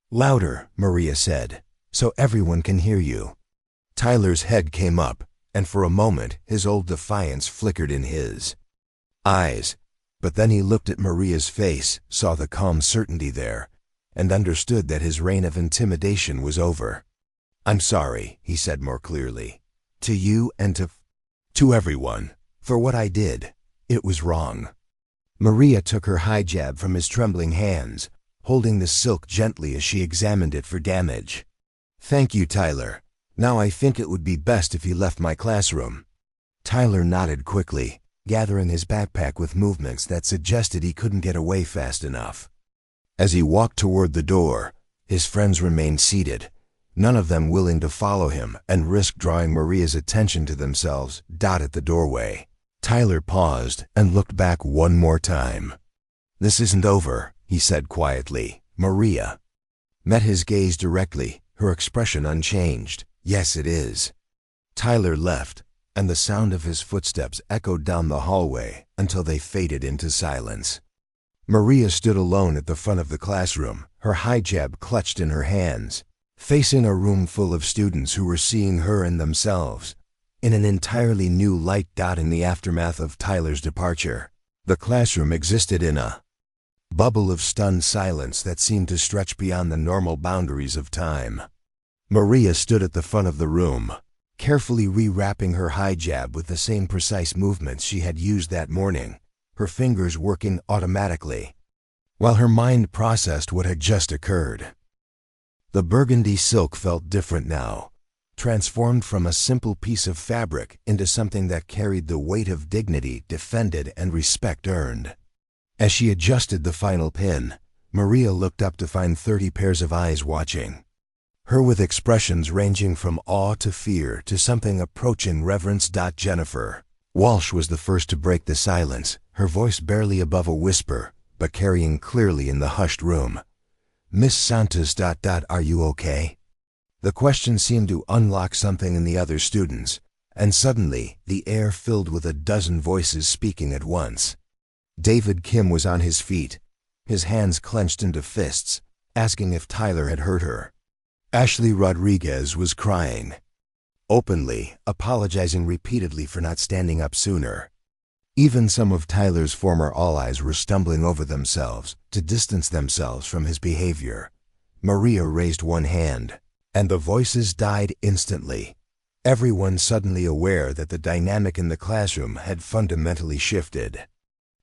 "Louder," Maria said, "so everyone can hear you." Tyler's head came up, and for a moment his old defiance flickered in his eyes. But then he looked at Maria's face, saw the calm certainty there, and understood that his reign of intimidation was over. "I'm sorry," he said more clearly. "To you and to everyone, for what I did. It was wrong." Maria took her high jab from his trembling hands, holding the silk gently as she examined it for damage. "Thank you, Tyler. Now I think it would be best if you left my classroom." Tyler nodded quickly, gathering his backpack with movements that suggested he couldn't get away fast enough. As he walked toward the door, his friends remained seated, none of them willing to follow him and risk drawing Maria's attention to themselves. At the doorway, Tyler paused and looked back one more time. "This isn't over," he said quietly. Maria met his gaze directly, her expression unchanged. "Yes, it is." Tyler left, and the sound of his footsteps echoed down the hallway until they faded into silence. Maria stood alone at the front of the classroom, her hijab clutched in her hands, facing a room full of students who were seeing her and themselves in an entirely new light. In the aftermath of Tyler's departure, the classroom existed in a bubble of stunned silence that seemed to stretch beyond the normal boundaries of time. Maria stood at the front of the room, carefully rewrapping her hijab with the same precise movements she had used that morning, her fingers working automatically, while her mind processed what had just occurred. The burgundy silk felt different now, transformed from a simple piece of fabric into something that carried the weight of dignity defended and respect earned. As she adjusted the final pin, Maria looked up to find 30 pairs of eyes watching her with expressions ranging from awe to fear to something approaching reverence. Jennifer Walsh was the first to break the silence, her voice barely above a whisper, but carrying clearly in the hushed room. "Miss Santos. Are you okay?" The question seemed to unlock something in the other students, and suddenly the air filled with a dozen voices speaking at once. David Kim was on his feet, his hands clenched into fists, asking if Tyler had hurt her. Ashley Rodriguez was crying openly, apologizing repeatedly for not standing up sooner. Even some of Tyler's former allies were stumbling over themselves to distance themselves from his behavior. Maria raised one hand, and the voices died instantly, everyone suddenly aware that the dynamic in the classroom had fundamentally shifted.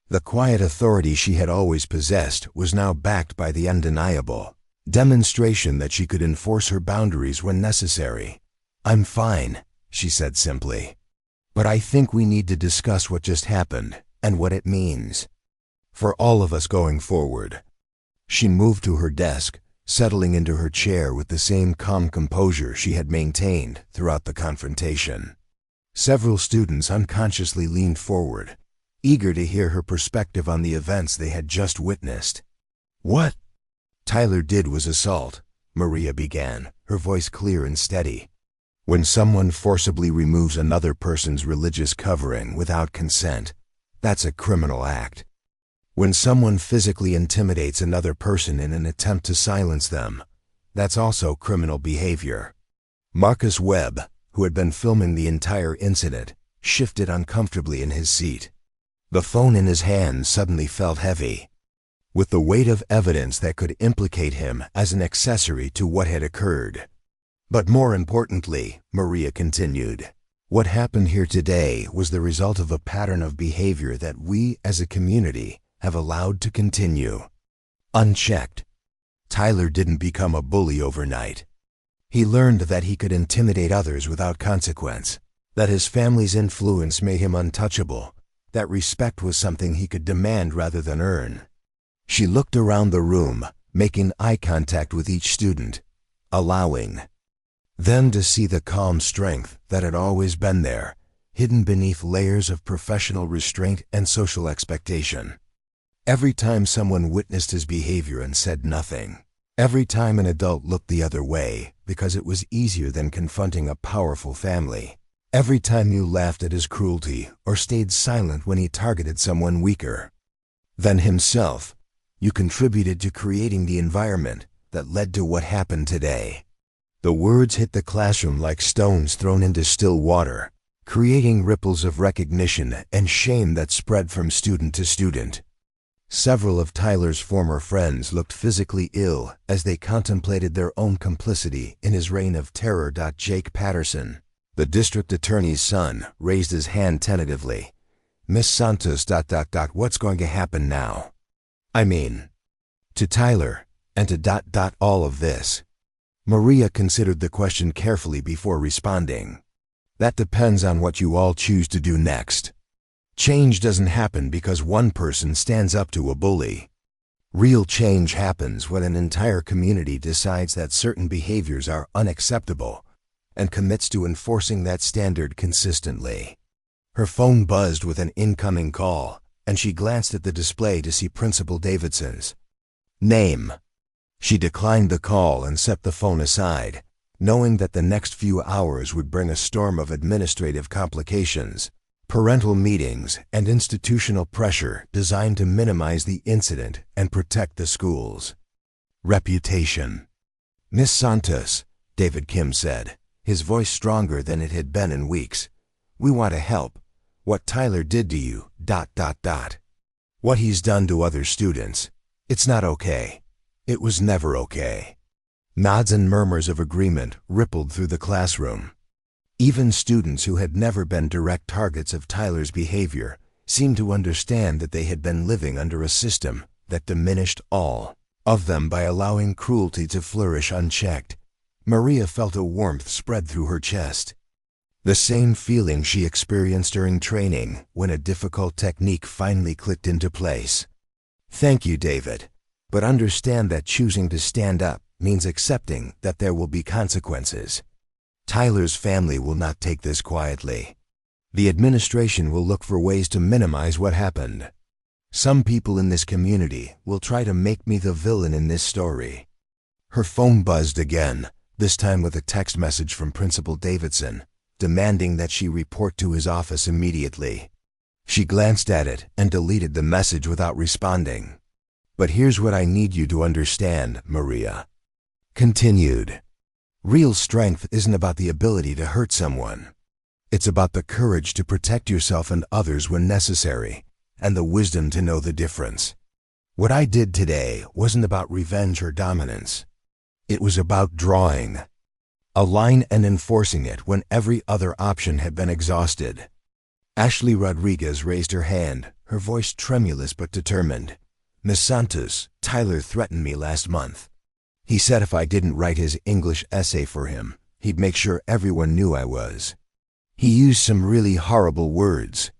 The quiet authority she had always possessed was now backed by the undeniable demonstration that she could enforce her boundaries when necessary. "I'm fine," she said simply. "But I think we need to discuss what just happened and what it means for all of us going forward." She moved to her desk, settling into her chair with the same calm composure she had maintained throughout the confrontation. Several students unconsciously leaned forward, eager to hear her perspective on the events they had just witnessed. "What Tyler did was assault," Maria began, her voice clear and steady. "When someone forcibly removes another person's religious covering without consent, that's a criminal act. When someone physically intimidates another person in an attempt to silence them, that's also criminal behavior." Marcus Webb, who had been filming the entire incident, shifted uncomfortably in his seat. The phone in his hand suddenly felt heavy, with the weight of evidence that could implicate him as an accessory to what had occurred. "But more importantly," Maria continued, "what happened here today was the result of a pattern of behavior that we as a community have allowed to continue, unchecked. Tyler didn't become a bully overnight. He learned that he could intimidate others without consequence, that his family's influence made him untouchable, that respect was something he could demand rather than earn." She looked around the room, making eye contact with each student, allowing them to see the calm strength that had always been there, hidden beneath layers of professional restraint and social expectation. Every time someone witnessed his behavior and said nothing, every time an adult looked the other way because it was easier than confronting a powerful family, every time you laughed at his cruelty or stayed silent when he targeted someone weaker than himself, you contributed to creating the environment that led to what happened today. The words hit the classroom like stones thrown into still water, creating ripples of recognition and shame that spread from student to student. Several of Tyler's former friends looked physically ill as they contemplated their own complicity in his reign of terror. Jake Patterson, the district attorney's son, raised his hand tentatively. "Miss Santos. What's going to happen now? I mean, to Tyler, and to all of this?" Maria considered the question carefully before responding. "That depends on what you all choose to do next. Change doesn't happen because one person stands up to a bully. Real change happens when an entire community decides that certain behaviors are unacceptable and commits to enforcing that standard consistently." Her phone buzzed with an incoming call, and she glanced at the display to see Principal Davidson's name. She declined the call and set the phone aside, knowing that the next few hours would bring a storm of administrative complications, parental meetings, and institutional pressure designed to minimize the incident and protect the school's reputation. "Miss Santos," David Kim said, his voice stronger than it had been in weeks, "we want to help. What Tyler did to you, ... What he's done to other students, it's not okay. It was never okay." Nods and murmurs of agreement rippled through the classroom. Even students who had never been direct targets of Tyler's behavior seemed to understand that they had been living under a system that diminished all of them by allowing cruelty to flourish unchecked. Maria felt a warmth spread through her chest. The same feeling she experienced during training when a difficult technique finally clicked into place. "Thank you, David, but understand that choosing to stand up means accepting that there will be consequences. Tyler's family will not take this quietly. The administration will look for ways to minimize what happened. Some people in this community will try to make me the villain in this story." Her phone buzzed again, this time with a text message from Principal Davidson, demanding that she report to his office immediately. She glanced at it and deleted the message without responding. "But here's what I need you to understand," Maria continued. "Real strength isn't about the ability to hurt someone. It's about the courage to protect yourself and others when necessary, and the wisdom to know the difference. What I did today wasn't about revenge or dominance. It was about drawing a line and enforcing it when every other option had been exhausted." Ashley Rodriguez raised her hand, her voice tremulous but determined. "Miss Santos, Tyler threatened me last month. He said if I didn't write his English essay for him, he'd make sure everyone knew I was. He used some really horrible words.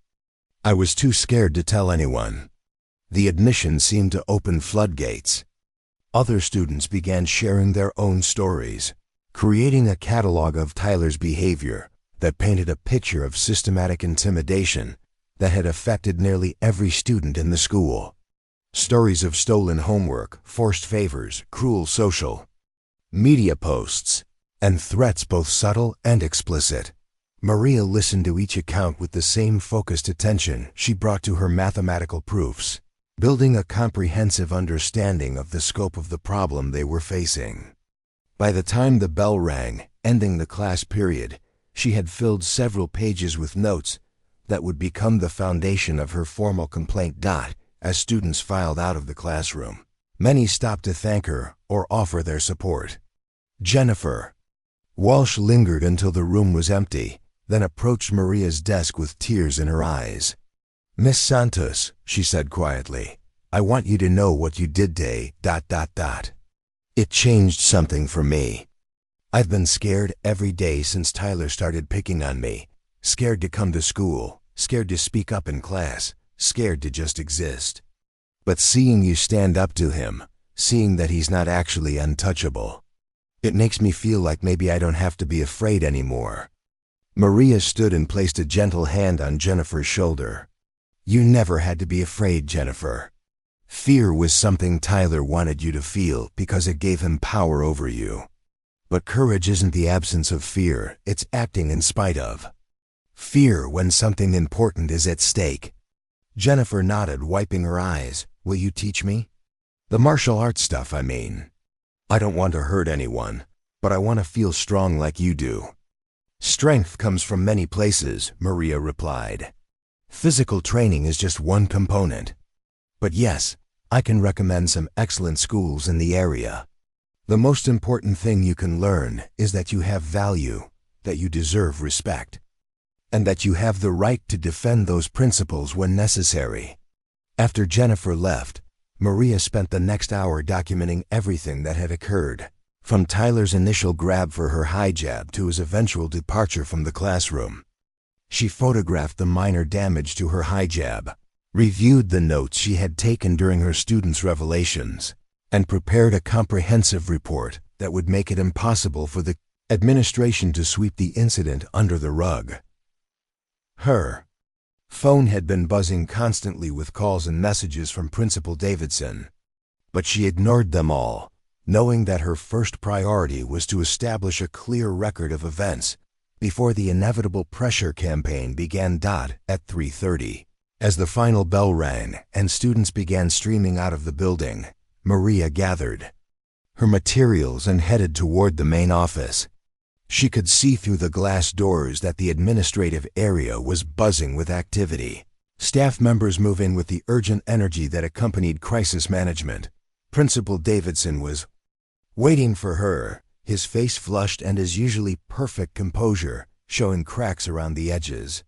I was too scared to tell anyone." The admission seemed to open floodgates. Other students began sharing their own stories, creating a catalog of Tyler's behavior that painted a picture of systematic intimidation that had affected nearly every student in the school. Stories of stolen homework, forced favors, cruel social media posts, and threats both subtle and explicit. Maria listened to each account with the same focused attention she brought to her mathematical proofs, building a comprehensive understanding of the scope of the problem they were facing. By the time the bell rang, ending the class period, she had filled several pages with notes that would become the foundation of her formal complaint. As students filed out of the classroom, many stopped to thank her or offer their support. Jennifer Walsh lingered until the room was empty, then approached Maria's desk with tears in her eyes. "Miss Santos," she said quietly, "I want you to know what you did today, ... It changed something for me. I've been scared every day since Tyler started picking on me, scared to come to school, scared to speak up in class, scared to just exist. But seeing you stand up to him, seeing that he's not actually untouchable, it makes me feel like maybe I don't have to be afraid anymore." Maria stood and placed a gentle hand on Jennifer's shoulder. "You never had to be afraid, Jennifer. Fear was something Tyler wanted you to feel because it gave him power over you. But courage isn't the absence of fear, it's acting in spite of fear when something important is at stake." Jennifer nodded, wiping her eyes. "Will you teach me? The martial arts stuff, I mean. I don't want to hurt anyone, but I want to feel strong like you do." "Strength comes from many places," Maria replied. "Physical training is just one component. But yes, I can recommend some excellent schools in the area. The most important thing you can learn is that you have value, that you deserve respect, and that you have the right to defend those principles when necessary." After Jennifer left, Maria spent the next hour documenting everything that had occurred, from Tyler's initial grab for her hijab to his eventual departure from the classroom. She photographed the minor damage to her hijab, reviewed the notes she had taken during her students' revelations, and prepared a comprehensive report that would make it impossible for the administration to sweep the incident under the rug. Her phone had been buzzing constantly with calls and messages from Principal Davidson, but she ignored them all, knowing that her first priority was to establish a clear record of events before the inevitable pressure campaign began. At 3:30, as the final bell rang and students began streaming out of the building, Maria gathered her materials and headed toward the main office. She could see through the glass doors that the administrative area was buzzing with activity. Staff members moving with the urgent energy that accompanied crisis management. Principal Davidson was waiting for her, his face flushed and his usually perfect composure showing cracks around the edges.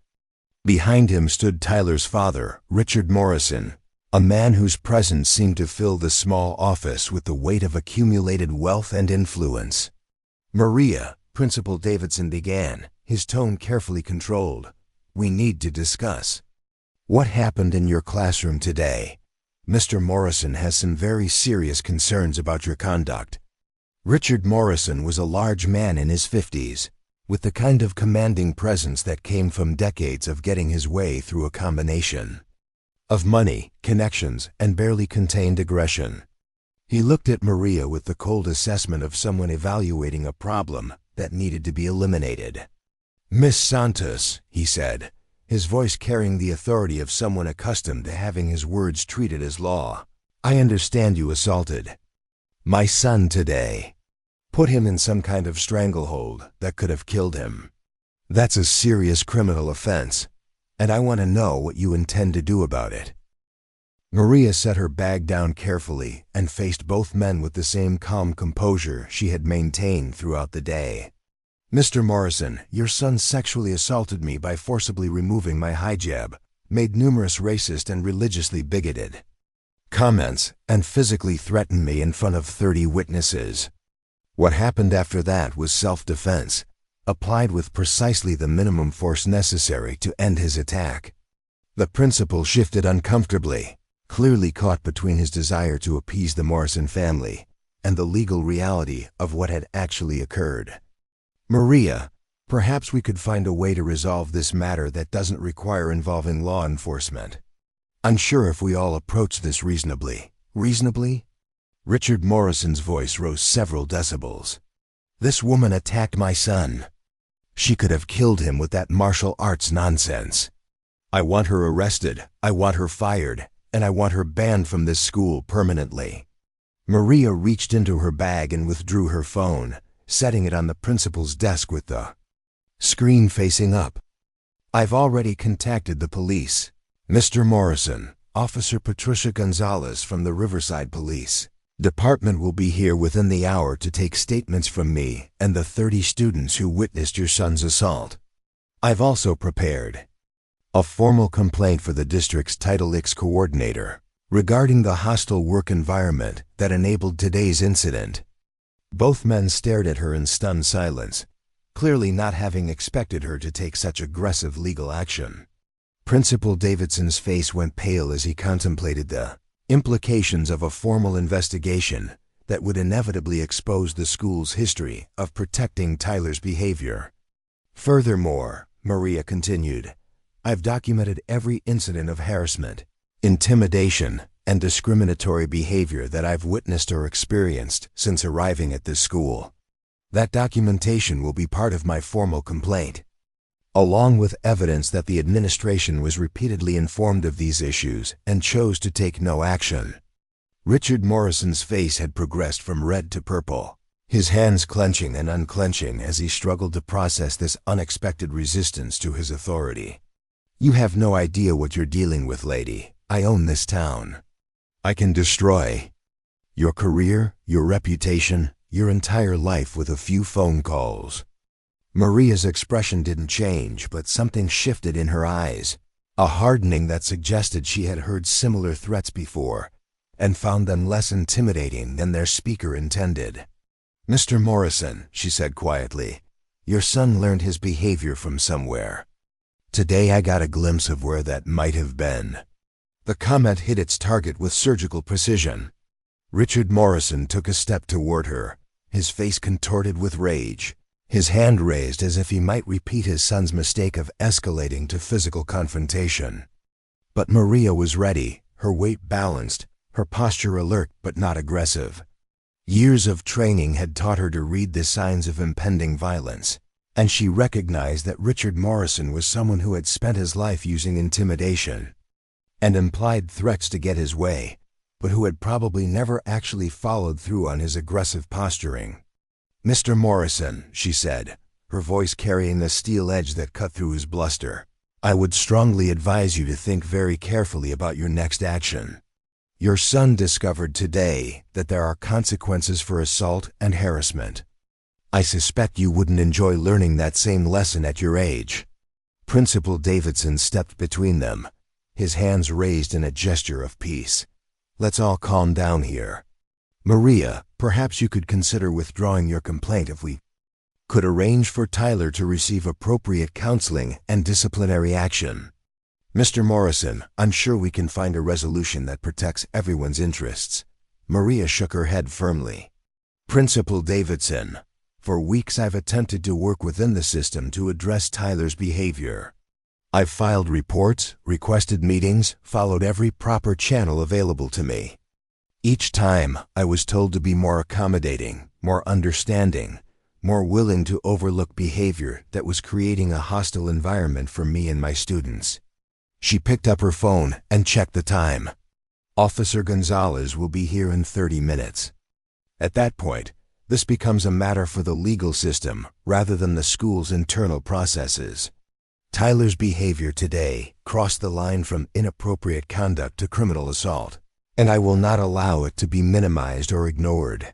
Behind him stood Tyler's father, Richard Morrison, a man whose presence seemed to fill the small office with the weight of accumulated wealth and influence. "Maria," Principal Davidson began, his tone carefully controlled, "we need to discuss what happened in your classroom today. Mr. Morrison has some very serious concerns about your conduct." Richard Morrison was a large man in his 50s, with the kind of commanding presence that came from decades of getting his way through a combination of money, connections, and barely contained aggression. He looked at Maria with the cold assessment of someone evaluating a problem that needed to be eliminated. "Miss Santos," he said, his voice carrying the authority of someone accustomed to having his words treated as law, "I understand you assaulted my son today. Put him in some kind of stranglehold that could have killed him. That's a serious criminal offense, and I want to know what you intend to do about it." Maria set her bag down carefully and faced both men with the same calm composure she had maintained throughout the day. "Mr. Morrison, your son sexually assaulted me by forcibly removing my hijab, made numerous racist and religiously bigoted comments, and physically threatened me in front of 30 witnesses. What happened after that was self-defense, applied with precisely the minimum force necessary to end his attack." The principal shifted uncomfortably, clearly caught between his desire to appease the Morrison family and the legal reality of what had actually occurred. "Maria, perhaps we could find a way to resolve this matter that doesn't require involving law enforcement. I'm sure if we all approach this reasonably." "Reasonably?" Richard Morrison's voice rose several decibels. "This woman attacked my son. She could have killed him with that martial arts nonsense. I want her arrested, I want her fired, and I want her banned from this school permanently." Maria reached into her bag and withdrew her phone, setting it on the principal's desk with the screen facing up. "I've already contacted the police. Mr. Morrison, Officer Patricia Gonzalez from the Riverside Police Department will be here within the hour to take statements from me and the 30 students who witnessed your son's assault. I've also prepared a formal complaint for the district's Title X coordinator regarding the hostile work environment that enabled today's incident." Both men stared at her in stunned silence, clearly not having expected her to take such aggressive legal action. Principal Davidson's face went pale as he contemplated the implications of a formal investigation that would inevitably expose the school's history of protecting Tyler's behavior. "Furthermore," Maria continued, "I've documented every incident of harassment, intimidation, and discriminatory behavior that I've witnessed or experienced since arriving at this school. That documentation will be part of my formal complaint, along with evidence that the administration was repeatedly informed of these issues and chose to take no action." Richard Morrison's face had progressed from red to purple, his hands clenching and unclenching as he struggled to process this unexpected resistance to his authority. "You have no idea what you're dealing with, lady. I own this town. I can destroy your career, your reputation, your entire life with a few phone calls." Maria's expression didn't change, but something shifted in her eyes, a hardening that suggested she had heard similar threats before and found them less intimidating than their speaker intended. "Mr. Morrison," she said quietly, "your son learned his behavior from somewhere. Today I got a glimpse of where that might have been." The comment hit its target with surgical precision. Richard Morrison took a step toward her, his face contorted with rage, his hand raised as if he might repeat his son's mistake of escalating to physical confrontation. But Maria was ready, her weight balanced, her posture alert but not aggressive. Years of training had taught her to read the signs of impending violence, and she recognized that Richard Morrison was someone who had spent his life using intimidation and implied threats to get his way, but who had probably never actually followed through on his aggressive posturing. "Mr. Morrison," she said, her voice carrying the steel edge that cut through his bluster, "I would strongly advise you to think very carefully about your next action. Your son discovered today that there are consequences for assault and harassment. I suspect you wouldn't enjoy learning that same lesson at your age." Principal Davidson stepped between them, his hands raised in a gesture of peace. "Let's all calm down here. Maria, perhaps you could consider withdrawing your complaint if we could arrange for Tyler to receive appropriate counseling and disciplinary action. Mr. Morrison, I'm sure we can find a resolution that protects everyone's interests." Maria shook her head firmly. "Principal Davidson, for weeks I've attempted to work within the system to address Tyler's behavior. I've filed reports, requested meetings, followed every proper channel available to me. Each time, I was told to be more accommodating, more understanding, more willing to overlook behavior that was creating a hostile environment for me and my students." She picked up her phone and checked the time. "Officer Gonzalez will be here in 30 minutes. At that point, this becomes a matter for the legal system rather than the school's internal processes. Tyler's behavior today crossed the line from inappropriate conduct to criminal assault, and I will not allow it to be minimized or ignored."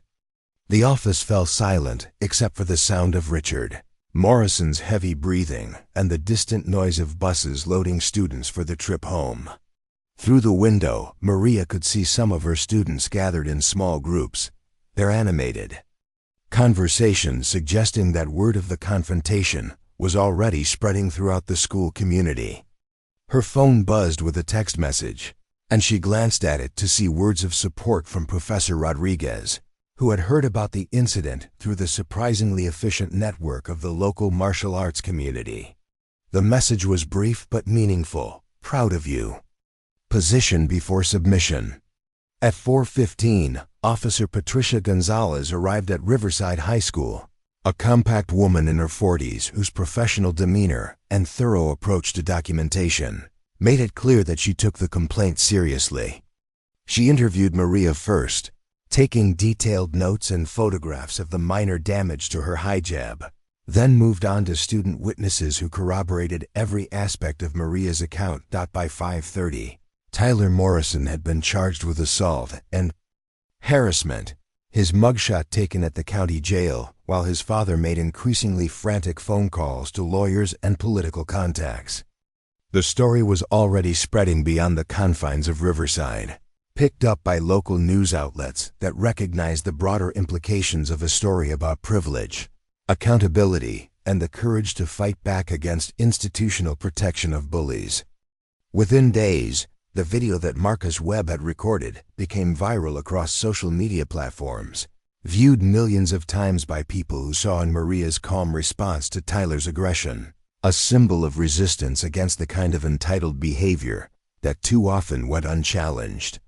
The office fell silent except for the sound of Richard Morrison's heavy breathing and the distant noise of buses loading students for the trip home. Through the window, Maria could see some of her students gathered in small groups. They're animated. Conversation suggesting that word of the confrontation was already spreading throughout the school community. Her phone buzzed with a text message, and she glanced at it to see words of support from Professor Rodriguez, who had heard about the incident through the surprisingly efficient network of the local martial arts community. The message was brief but meaningful. "Proud of you. Position before submission." At 4:15, Officer Patricia Gonzalez arrived at Riverside High School, a compact woman in her 40s whose professional demeanor and thorough approach to documentation made it clear that she took the complaint seriously. She interviewed Maria first, taking detailed notes and photographs of the minor damage to her hijab, then moved on to student witnesses who corroborated every aspect of Maria's account. By 5:30, Tyler Morrison had been charged with assault and harassment, his mugshot taken at the county jail, while his father made increasingly frantic phone calls to lawyers and political contacts. The story was already spreading beyond the confines of Riverside, picked up by local news outlets that recognized the broader implications of a story about privilege, accountability, and the courage to fight back against institutional protection of bullies. Within days, the video that Marcus Webb had recorded became viral across social media platforms, viewed millions of times by people who saw in Maria's calm response to Tyler's aggression a symbol of resistance against the kind of entitled behavior that too often went unchallenged.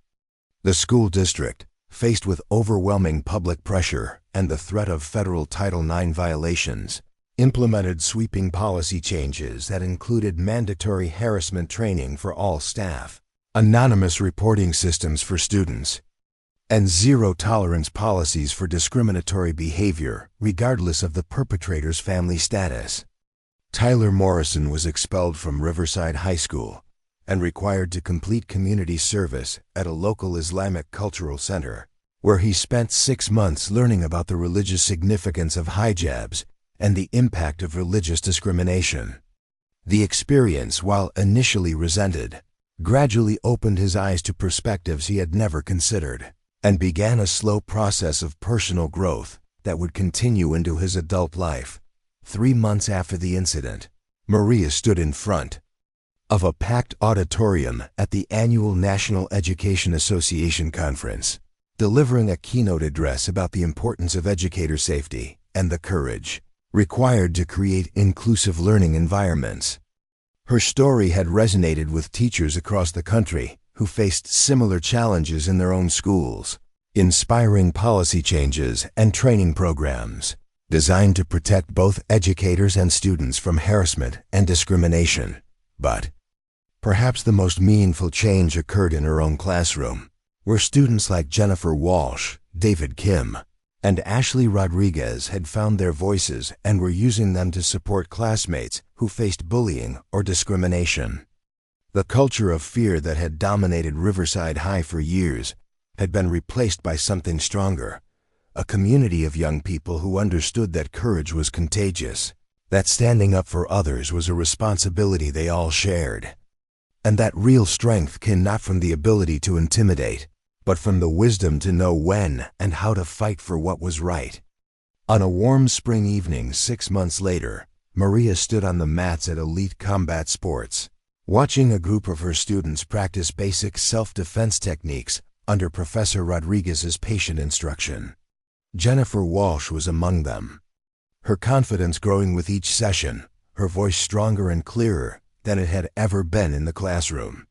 The school district, faced with overwhelming public pressure and the threat of federal Title IX violations, implemented sweeping policy changes that included mandatory harassment training for all staff, anonymous reporting systems for students, and zero-tolerance policies for discriminatory behavior regardless of the perpetrator's family status. Tyler Morrison was expelled from Riverside High School and required to complete community service at a local Islamic cultural center, where he spent 6 months learning about the religious significance of hijabs and the impact of religious discrimination. The experience, while initially resented, gradually opened his eyes to perspectives he had never considered, and began a slow process of personal growth that would continue into his adult life. 3 months after the incident, Maria stood in front of a packed auditorium at the annual National Education Association conference, delivering a keynote address about the importance of educator safety and the courage required to create inclusive learning environments. Her story had resonated with teachers across the country who faced similar challenges in their own schools, inspiring policy changes and training programs designed to protect both educators and students from harassment and discrimination. But perhaps the most meaningful change occurred in her own classroom, where students like Jennifer Walsh, David Kim, and Ashley Rodriguez had found their voices and were using them to support classmates who faced bullying or discrimination. The culture of fear that had dominated Riverside High for years had been replaced by something stronger, a community of young people who understood that courage was contagious, that standing up for others was a responsibility they all shared, and that real strength came not from the ability to intimidate, but from the wisdom to know when and how to fight for what was right. On a warm spring evening 6 months later, Maria stood on the mats at Elite Combat Sports, watching a group of her students practice basic self-defense techniques under Professor Rodriguez's patient instruction. Jennifer Walsh was among them, her confidence growing with each session, her voice stronger and clearer than it had ever been in the classroom.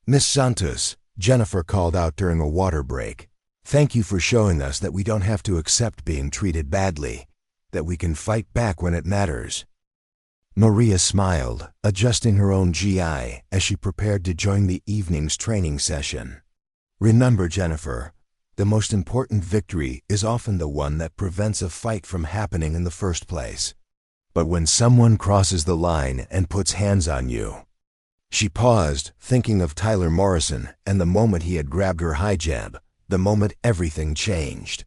"Miss Santos," Jennifer called out during a water break, "thank you for showing us that we don't have to accept being treated badly, that we can fight back when it matters." Maria smiled, adjusting her own GI as she prepared to join the evening's training session. "Remember, Jennifer, the most important victory is often the one that prevents a fight from happening in the first place. But when someone crosses the line and puts hands on you—" She paused, thinking of Tyler Morrison and the moment he had grabbed her high jab, the moment everything changed.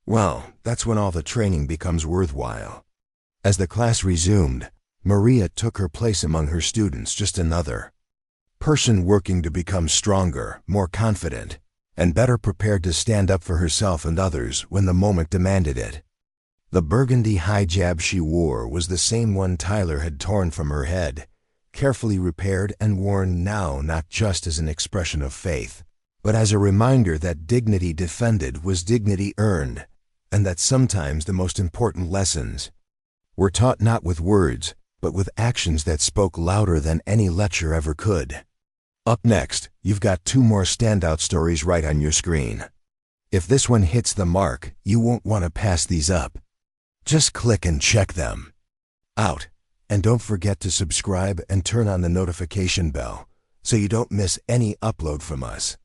Well, that's when all the training becomes worthwhile. As the class resumed, Maria took her place among her students, just another person working to become stronger, more confident, and better prepared to stand up for herself and others when the moment demanded it. The burgundy high jab she wore was the same one Tyler had torn from her head, carefully repaired and worn now not just as an expression of faith, but as a reminder that dignity defended was dignity earned, and that sometimes the most important lessons were taught not with words, but with actions that spoke louder than any lecture ever could. Up next, you've got 2 more standout stories right on your screen. If this one hits the mark, you won't want to pass these up. Just click and check them out. And don't forget to subscribe and turn on the notification bell so you don't miss any upload from us.